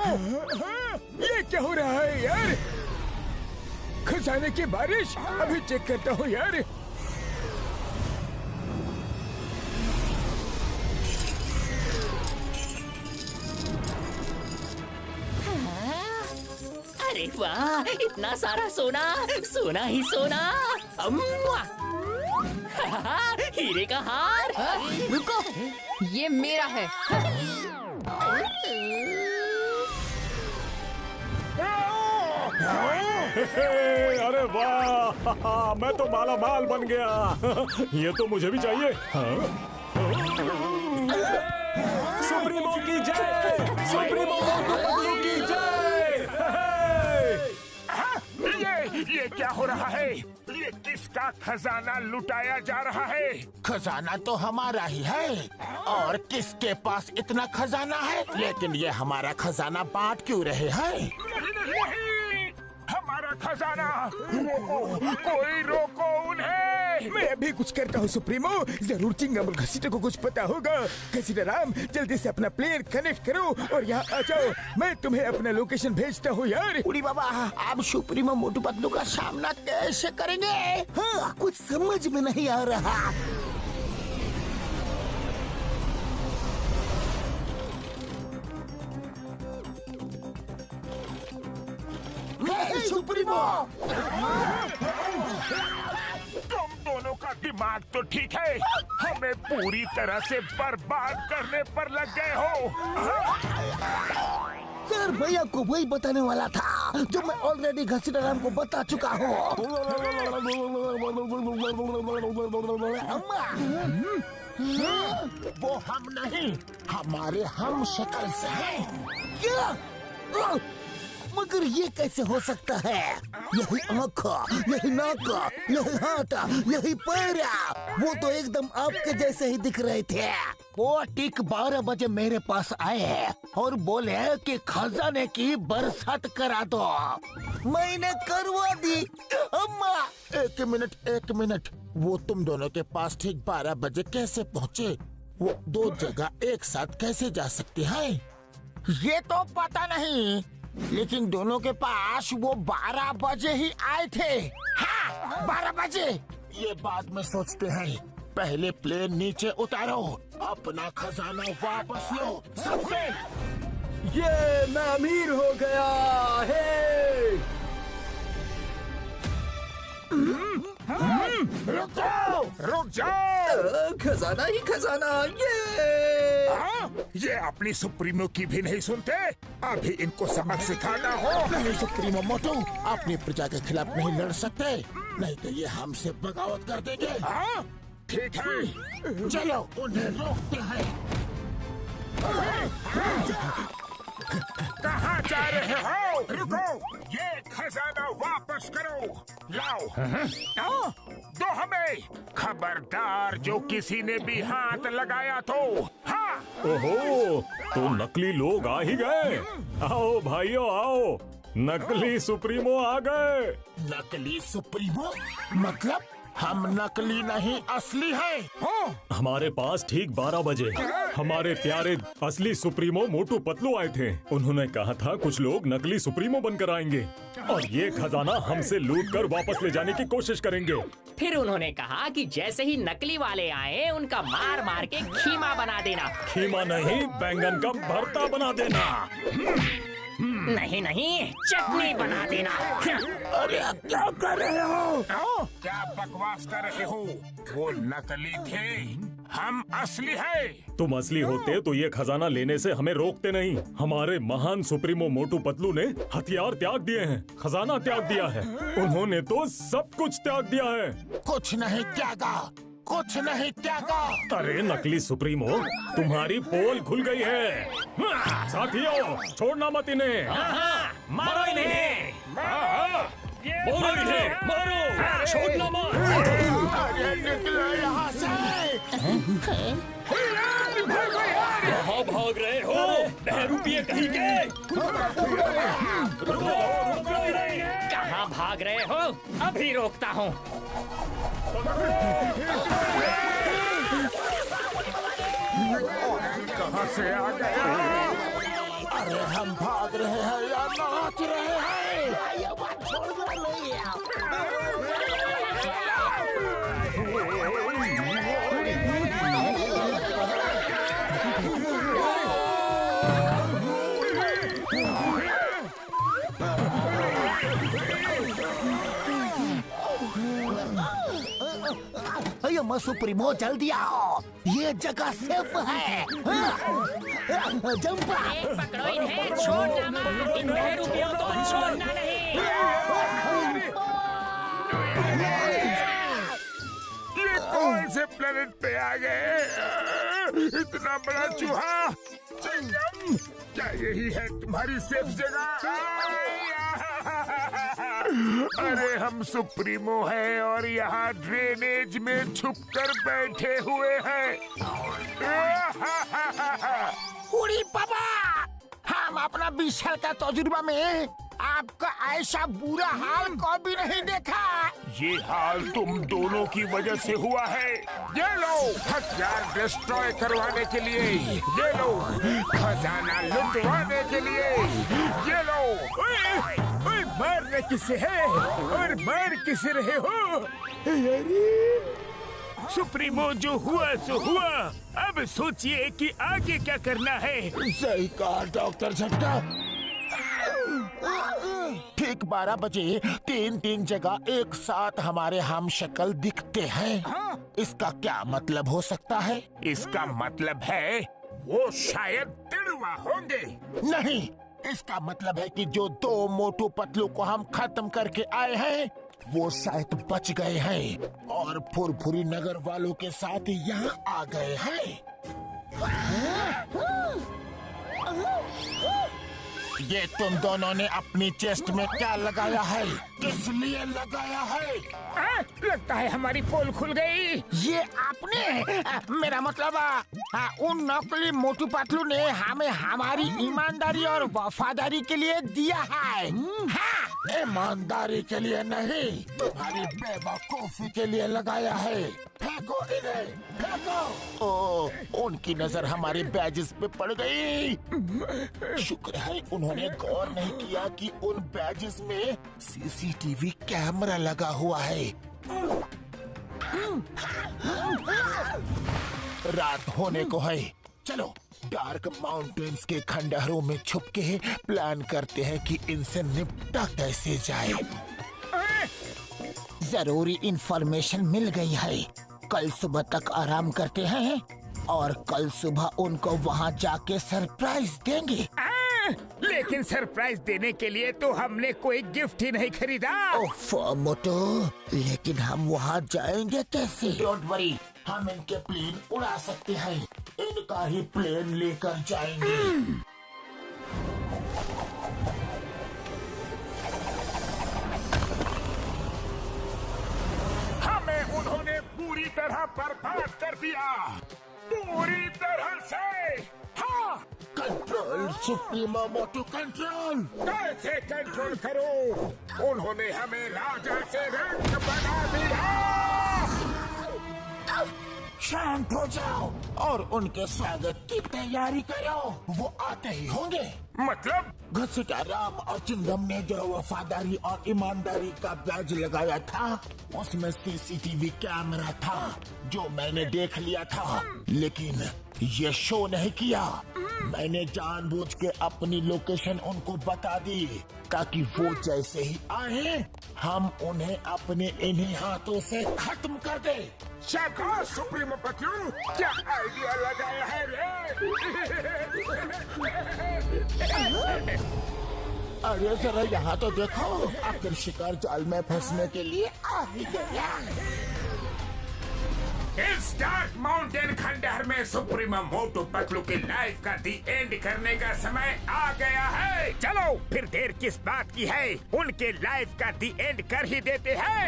ये क्या हो रहा है यार? खजाने की बारिश। अभी चेक करता हूँ यार। अरे वाह, इतना सारा सोना, सोना ही सोना। अम्मा! हीरे का हार। रुको, ये मेरा है। अरे वाह, मैं तो माला माल बन गया। ये तो मुझे भी चाहिए। सुप्रीमो की जय, सुप्रीमो मोटू पतलू की जय। ये क्या हो रहा है? ये किसका खजाना लुटाया जा रहा है? खजाना तो हमारा ही है, और किसके पास इतना खजाना है? लेकिन ये हमारा खजाना बांट क्यों रहे हैं? नहीं, हमारा खजाना। रोको, कोई रोको उन्हें। मैं अभी कुछ करता हूँ सुप्रीमो। जरूर चिंगम घसीटे को कुछ पता होगा। घसीटा राम, जल्दी से अपना प्लेयर कनेक्ट करो और यहाँ आ जाओ। मैं तुम्हें अपना लोकेशन भेजता हूँ यार। उड़ी बाबा, आप सुप्रीमो मोटू पतलू का सामना कैसे करेंगे? हाँ, कुछ समझ में नहीं आ रहा। सुप्रीमो, तुम दोनों का दिमाग तो ठीक है, हमें पूरी तरह से बर्बाद करने पर लग गए हो। सर भैया को वही बताने वाला था जो मैं ऑलरेडी घसीटा राम को बता चुका हूँ। वो हम नहीं, हमारे हम शक्ल से हैं। क्या? मगर ये कैसे हो सकता है? यही आँख, यही नाक, यही हाथ, यही पैर, वो तो एकदम आपके जैसे ही दिख रहे थे। वो ठीक 12 बजे मेरे पास आए और बोले कि खजाने की बरसात करा दो। मैंने करवा दी। अम्मा, एक मिनट, वो तुम दोनों के पास ठीक 12 बजे कैसे पहुँचे? वो दो जगह एक साथ कैसे जा सकते हैं? ये तो पता नहीं, लेकिन दोनों के पास वो 12 बजे ही आए थे। हाँ, 12 बजे। ये बाद में सोचते हैं, पहले प्लेन नीचे उतारो, अपना खजाना वापस लो सबसे। ये मैं अमीर हो गया है। रुक जाओ। खजाना ही खजाना। ये अपनी सुप्रीमो की भी नहीं सुनते। अभी इनको सबक सिखाना हो। नहीं सुप्रीमो मोटू, अपनी प्रजा के खिलाफ नहीं लड़ सकते, नहीं तो ये हमसे बगावत कर देंगे। हाँ, ठीक है, चलो उन्हें रोकते हैं। कहाँ जा रहे हो? रुको, ये खजाना वापस करो। लाओ, दो हमें। खबरदार, जो किसी ने भी हाथ लगाया तो। हाँ। ओहो, तो नकली लोग आ ही गए। आओ भाइयों आओ, नकली सुप्रीमो आ गए। नकली सुप्रीमो? मतलब हम नकली नहीं असली हैं। हमारे पास ठीक 12 बजे हमारे प्यारे असली सुप्रीमो मोटू पतलू आए थे। उन्होंने कहा था कुछ लोग नकली सुप्रीमो बनकर आएंगे और ये खजाना हमसे लूट कर वापस ले जाने की कोशिश करेंगे। फिर उन्होंने कहा कि जैसे ही नकली वाले आए, उनका मार मार के खीमा बना देना। खीमा नहीं, बैंगन का भरता बना देना। नहीं, चटनी बना देना। अरे क्या कर रहे हो? क्या बकवास कर रहे हो? वो नकली थे, हम असली हैं। तुम असली होते तो ये खजाना लेने से हमें रोकते नहीं। हमारे महान सुप्रीमो मोटू पतलू ने हथियार त्याग दिए हैं, खजाना त्याग दिया है। उन्होंने तो सब कुछ त्याग दिया है। कुछ नहीं त्यागा, कुछ नहीं त्यागा। अरे नकली सुप्रीमो, तुम्हारी पोल खुल गई है। साथियों, छोड़ना मत इन्हें। मारो इन्हें। मारो इन्हें, मारो, छोड़ना मत। अरे निकलो यहाँ से। भागो यार! कहाँ भाग रहे हो? बहरूपिये कहीं के? कहाँ भाग रहे हो? अभी रोकता हूँ। कहाँ से आ गया? अरे हम भाग रहे हैं या नाच रहे हैं? ये बात छोड़ दो नहीं अरे सुप्रीमो जल्दी आओ, ये जगह सेफ है। जंप पकड़ो इन्हें, छोड़ना मत, इन बहरूपियों को छोड़ना नहीं। ये कौन से प्लेनेट पे आ गए? इतना बड़ा चूहा! चिंगम, क्या यही है तुम्हारी सेफ जगह? अरे हम सुप्रीमो हैं और यहाँ ड्रेनेज में छुपकर बैठे हुए हैं। उड़ी पापा, हम अपना 20 साल का तजुर्बा में आपका ऐसा बुरा हाल कभी नहीं देखा। ये हाल तुम दोनों की वजह से हुआ है। ये लो हथियार डिस्ट्रॉय करवाने के लिए, ये लो खजाना लुटवाने के लिए, ये लो। ओए, ओए, मारने किसे है और मार किसे रहे हो? सुप्रीमो जो हुआ सो हुआ, अब सोचिए कि आगे क्या करना है। सही कहा डॉक्टर झटका। ठीक 12 बजे 3 जगह एक साथ हमारे हम शक्ल दिखते हैं। इसका क्या मतलब हो सकता है? इसका मतलब है वो शायद तिड़वा होंगे। नहीं, इसका मतलब है कि जो 2 मोटू पतलू को हम खत्म करके आए हैं वो शायद बच गए हैं और फुरफुरी नगर वालों के साथ यहाँ आ गए हैं। ये तुम दोनों ने अपनी चेस्ट में क्या लगाया है? किस लिए लगाया है? लगता है हमारी पोल खुल गई। ये आपने? मेरा मतलब उन नकली मोटू पतलू ने हमें हमारी ईमानदारी और वफादारी के लिए दिया है। हाँ, ईमानदारी के लिए नहीं, तुम्हारी बेवकूफी के लिए लगाया है। फेंको इन्हें, फेंको। ओ, उनकी नजर हमारे बैजेस पे पड़ गई। शुक्र है उन्होंने गौर नहीं किया कि उन बैजेस में सीसीटीवी कैमरा लगा हुआ है। रात होने को है, चलो डार्क माउंटेन्स के खंडहरों में छुप के प्लान करते हैं कि इनसे निपटा कैसे जाए। जरूरी इंफॉर्मेशन मिल गई है। कल सुबह तक आराम करते हैं और कल सुबह उनको वहाँ जाके सरप्राइज देंगे। लेकिन सरप्राइज देने के लिए तो हमने कोई गिफ्ट ही नहीं खरीदा। ओफो मोटो, लेकिन हम वहाँ जाएंगे कैसे? डोंट वरी, हम इनके प्लेन उड़ा सकते हैं। इनका ही प्लेन लेकर जाएंगे। हमें उन्होंने पूरी तरह बर्बाद कर दिया, पूरी तरह से। हाँ, कंट्रोल सुप्रीमो मोटू, कंट्रोल। कैसे कंट्रोल करो? उन्होंने हमें राजा से रंग बना दिया। शांत हो जाओ और उनके स्वागत की तैयारी करो। वो आते ही होंगे। मतलब? घसीटा राम और चिंगम ने जो वफादारी और ईमानदारी का बैज लगाया था उसमें सीसीटीवी कैमरा था जो मैंने देख लिया था, लेकिन ये शो नहीं किया। मैंने जानबूझ के अपनी लोकेशन उनको बता दी ताकि वो जैसे ही आए हम उन्हें अपने इन्हीं हाथों से खत्म कर दे। शाबाश सुप्रीमो पतलू, क्या आइडिया लगाया है रे? अरे जरा यहाँ तो देखो, आखिर शिकार जाल में फंसने के लिए आ ही गया। इस डार्क माउंटेन खंडहर में सुप्रीमो मोटू पतलू की लाइफ का दी एंड करने का समय आ गया है। चलो फिर देर किस बात की है, उनके लाइफ का दी एंड कर ही देते हैं।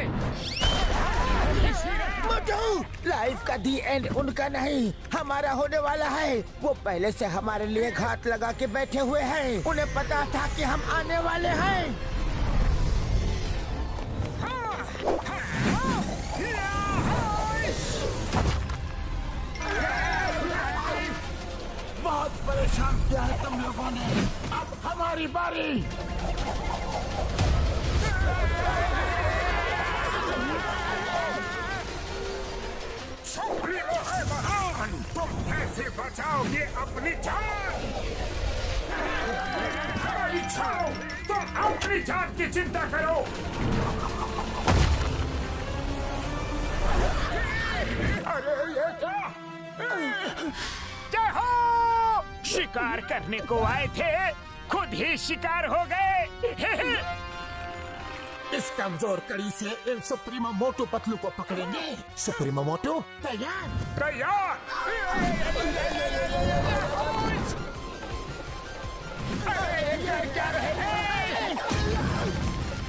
मोटू, लाइफ का दी एंड उनका नहीं, हमारा होने वाला है। वो पहले से हमारे लिए घात लगा के बैठे हुए हैं। उन्हें पता था कि हम आने वाले हैं। बहुत परेशान किया है तुम लोगों ने। अब हमारी बारी। सुप्रीमो है महान, तुम कैसे बचाओगे अपनी जान? हमारी छाओ, तुम अपनी जान की चिंता करो। अरे ये क्या? क्या हो? शिकार करने को आए थे, खुद ही शिकार हो गए। इस कमजोर कड़ी से इन सुप्रीमो मोटू पतलू को पकड़ेंगे। सुप्रीमो मोटू तैयार। तैयार।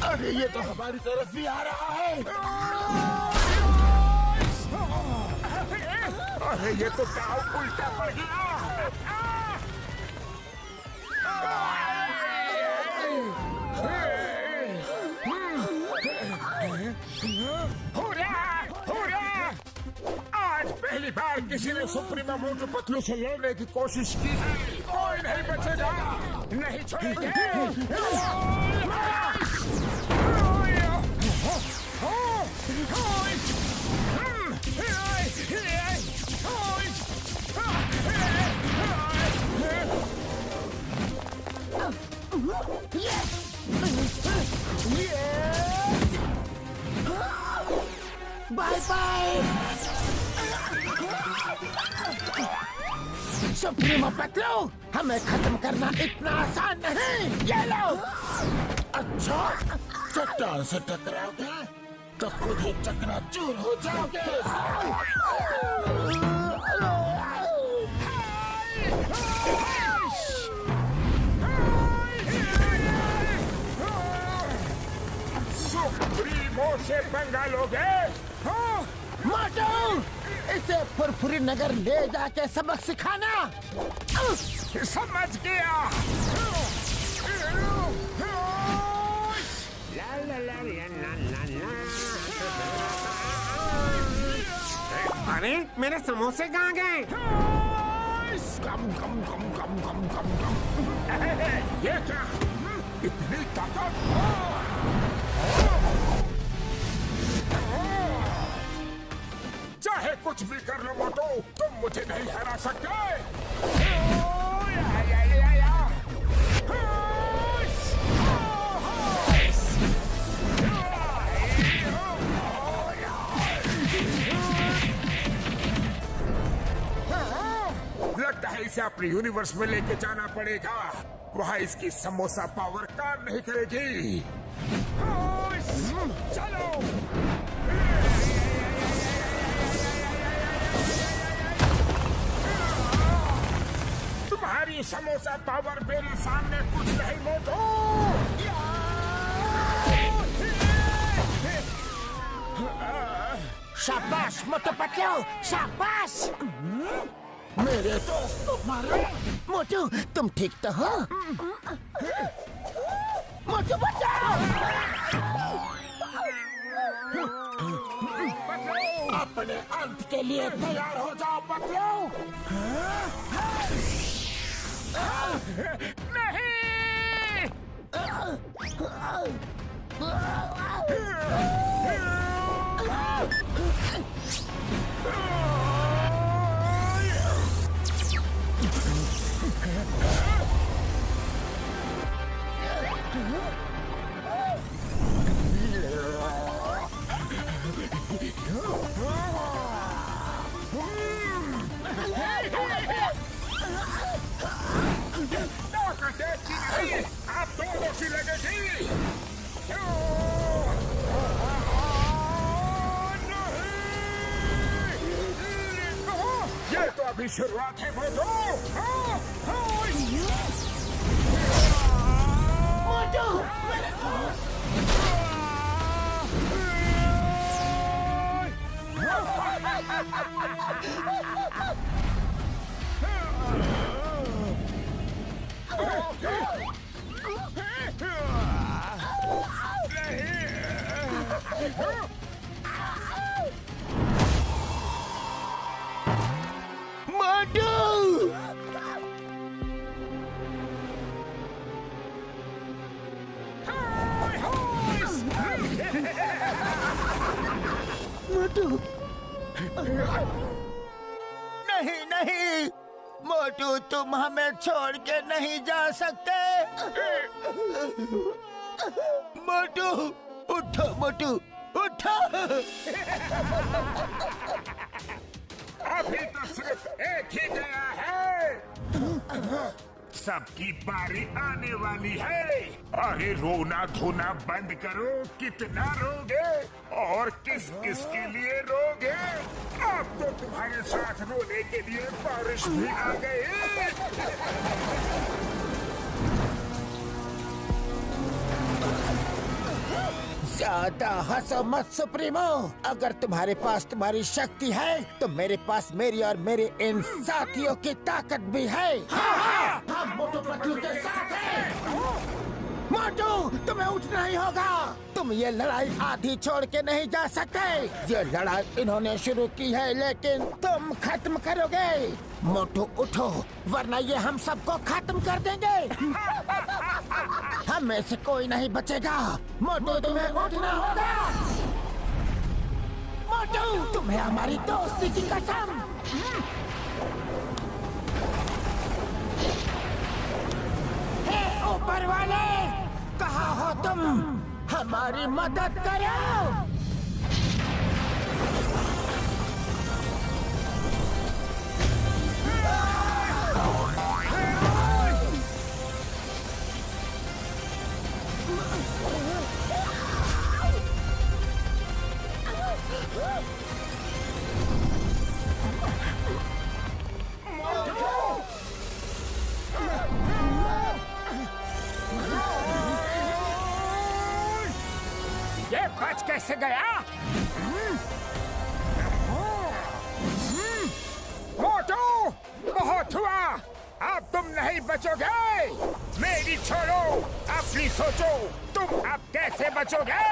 अरे ये तो हमारी तरफ भी आ रहा है। अरे ये तो दाव उल्टा पड़ गया। आज पहली बार किसी ने सुप्रीमो मोटू पतलू से लड़ने की कोशिश की है। कोई नहीं बचेगा, नहीं छोड़ेंगे। बाय बाय सुप्रीमो पतलू, हमें खत्म करना इतना आसान नहीं। ये लो। अच्छा, चट्टान से टकराओगे तो खुद ही चकनाचूर हो जाओगे। सुप्रीमो से पंगा लोगे? मोटू, इसे फुरफुरी नगर ले जाके सबक सिखाना। समझ गया। अरे मेरे समोसे कहाँ गए? ये क्या? इतनी ताकत? चाहे कुछ भी कर लो मोटू, तुम मुझे नहीं हरा सकते। लगता है इसे अपने यूनिवर्स में लेके जाना पड़ेगा। वहाँ इसकी समोसा पावर काम नहीं करेगी। चलो। तुम्हारी समोसा पावर मेरे सामने कुछ नहीं मोटू। शाबाश मोटू पतलू, शाबाश। मेरे दोस्त को मारो। मोटू, तुम ठीक तो हो? मोटू बचाओ। अपने अंत के लिए तैयार हो जाओ पतलू। नहीं। आप दोनों की लगेगी। ये तो अभी शुरुआत है मोटू। मोटू, नहीं नहीं, मोटू तुम हमें छोड़ के नहीं जा सकते। मोटू उठो, मोटू उठो। अभी तो सिर्फ एक ही गया है, सबकी बारी आने वाली है। अरे रोना धोना बंद करो, कितना रोगे और किस किस के लिए रोगे? अब तो तुम्हारे साथ रोने के लिए बारिश भी आ गई। ज्यादा हंसो मत सुप्रीमो। अगर तुम्हारे पास तुम्हारी शक्ति है तो मेरे पास मेरी और मेरे इन साथियों की ताकत भी है। हम मोटू पतलू के साथ हैं। मोटू, तुम्हें उठना ही होगा। तुम ये लड़ाई आधी छोड़ के नहीं जा सकते। ये लड़ाई इन्होंने शुरू की है लेकिन तुम खत्म करोगे। मोटू उठो, वरना ये हम सबको खत्म कर देंगे। हम में से कोई नहीं बचेगा। मोटू, तुम्हें उठना होगा। मोटू, तुम्हें हमारी दोस्ती की कसम। हे ऊपर वाले, कहाँ हो तुम? हमारी मदद करो। ये बच कैसे गया? मोटू, बहुत हुआ, अब तुम नहीं बचोगे। मेरी छोड़ो, अपनी सोचो, तुम अब कैसे बचोगे?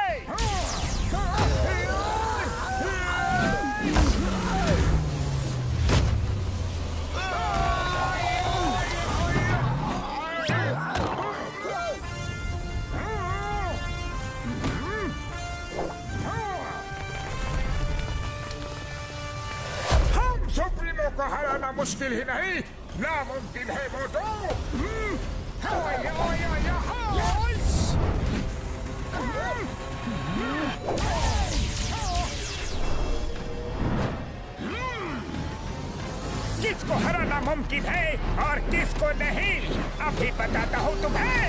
सुप्रीमो को हराना मुश्किल ही नहीं, नामुमकिन है मोटू। किसको हराना मुमकिन है और किसको नहीं, अभी बताता हूँ तुम्हें।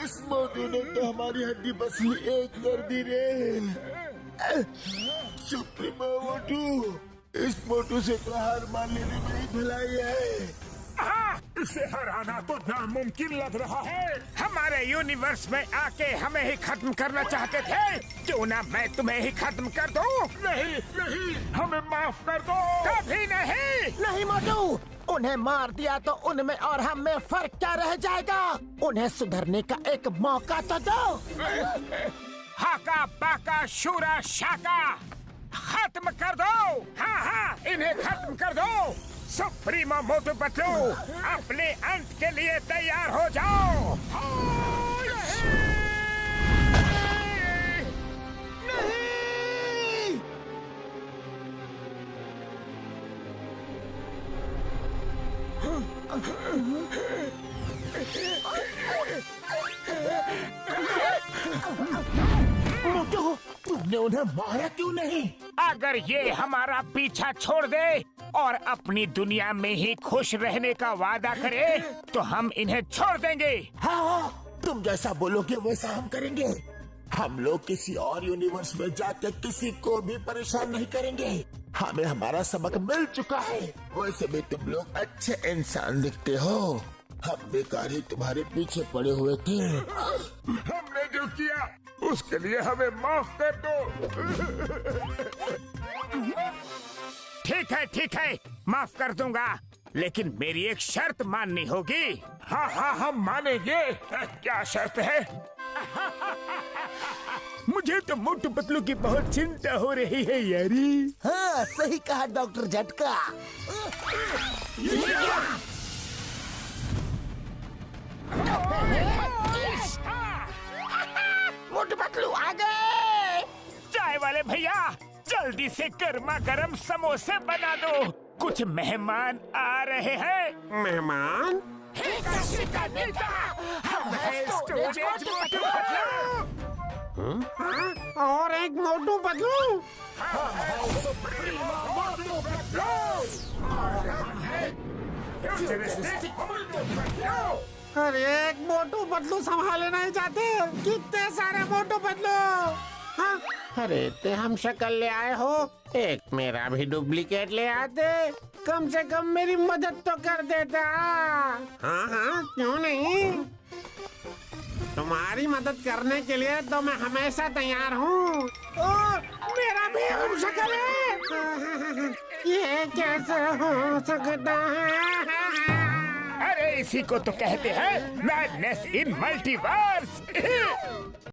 इस मोटू ने तो हमारी हड्डी बसी एक कर दी रे। सुप्रीमो मोटू, इस मोटू से तो हार मान लेने में ही भलाई है। इसे हराना तो नामुमकिन लग रहा है। हमारे यूनिवर्स में आके हमें ही खत्म करना चाहते थे, क्यों ना मैं तुम्हें ही खत्म कर दूं? नहीं नहीं, हमें माफ कर दो। कभी नहीं। नहीं मोटू, उन्हें मार दिया तो उनमें और हम में फर्क क्या रह जाएगा? उन्हें सुधरने का एक मौका तो दो। हाका बाका शूरा शाका, खत्म कर दो। हाँ हाँ, इन्हें खत्म कर दो। सुप्रीमो मोटू पतलू, अपने अंत के लिए तैयार हो जाओ। मोटू, तुमने उन्हें मारा क्यों नहीं? अगर ये हमारा पीछा छोड़ दे और अपनी दुनिया में ही खुश रहने का वादा करे तो हम इन्हें छोड़ देंगे। हाँ, तुम जैसा बोलोगे वैसा हम करेंगे। हम लोग किसी और यूनिवर्स में जाके किसी को भी परेशान नहीं करेंगे। हमें हमारा सबक मिल चुका है। वैसे भी तुम लोग अच्छे इंसान दिखते हो। हम बेकार ही तुम्हारे पीछे पड़े हुए थे। हमने जो किया उसके लिए हमें माफ कर दो। ठीक है, माफ कर दूंगा, लेकिन मेरी एक शर्त माननी होगी। हाँ हाँ, हम मानेंगे। क्या शर्त है? मुझे तो मोटू पतलू की बहुत चिंता हो रही है यारी। हाँ, सही कहा डॉक्टर झटका। मोटू पतलू आ गए। चाय वाले भैया, जल्दी से गर्मा गर्म समोसे बना दो, कुछ मेहमान आ रहे हैं। मेहमान? हम हैं स्टोरेज मोटू पतलू। और एक मोटू पतलू। अरे एक मोटू पतलू संभाले नहीं जाते, कितने सारे मोटू पतलू। हाँ? अरे ते हम शक्ल ले आए हो, एक मेरा भी डुप्लीकेट ले आते, कम से कम मेरी मदद तो कर देता। हाँ हाँ, क्यों नहीं, तुम्हारी मदद करने के लिए तो मैं हमेशा तैयार हूँ। मेरा भी हम शक्ल है, ये कैसे हो सकता है? अरे इसी को तो कहते हैं मैडनेस इन मल्टीवर्स।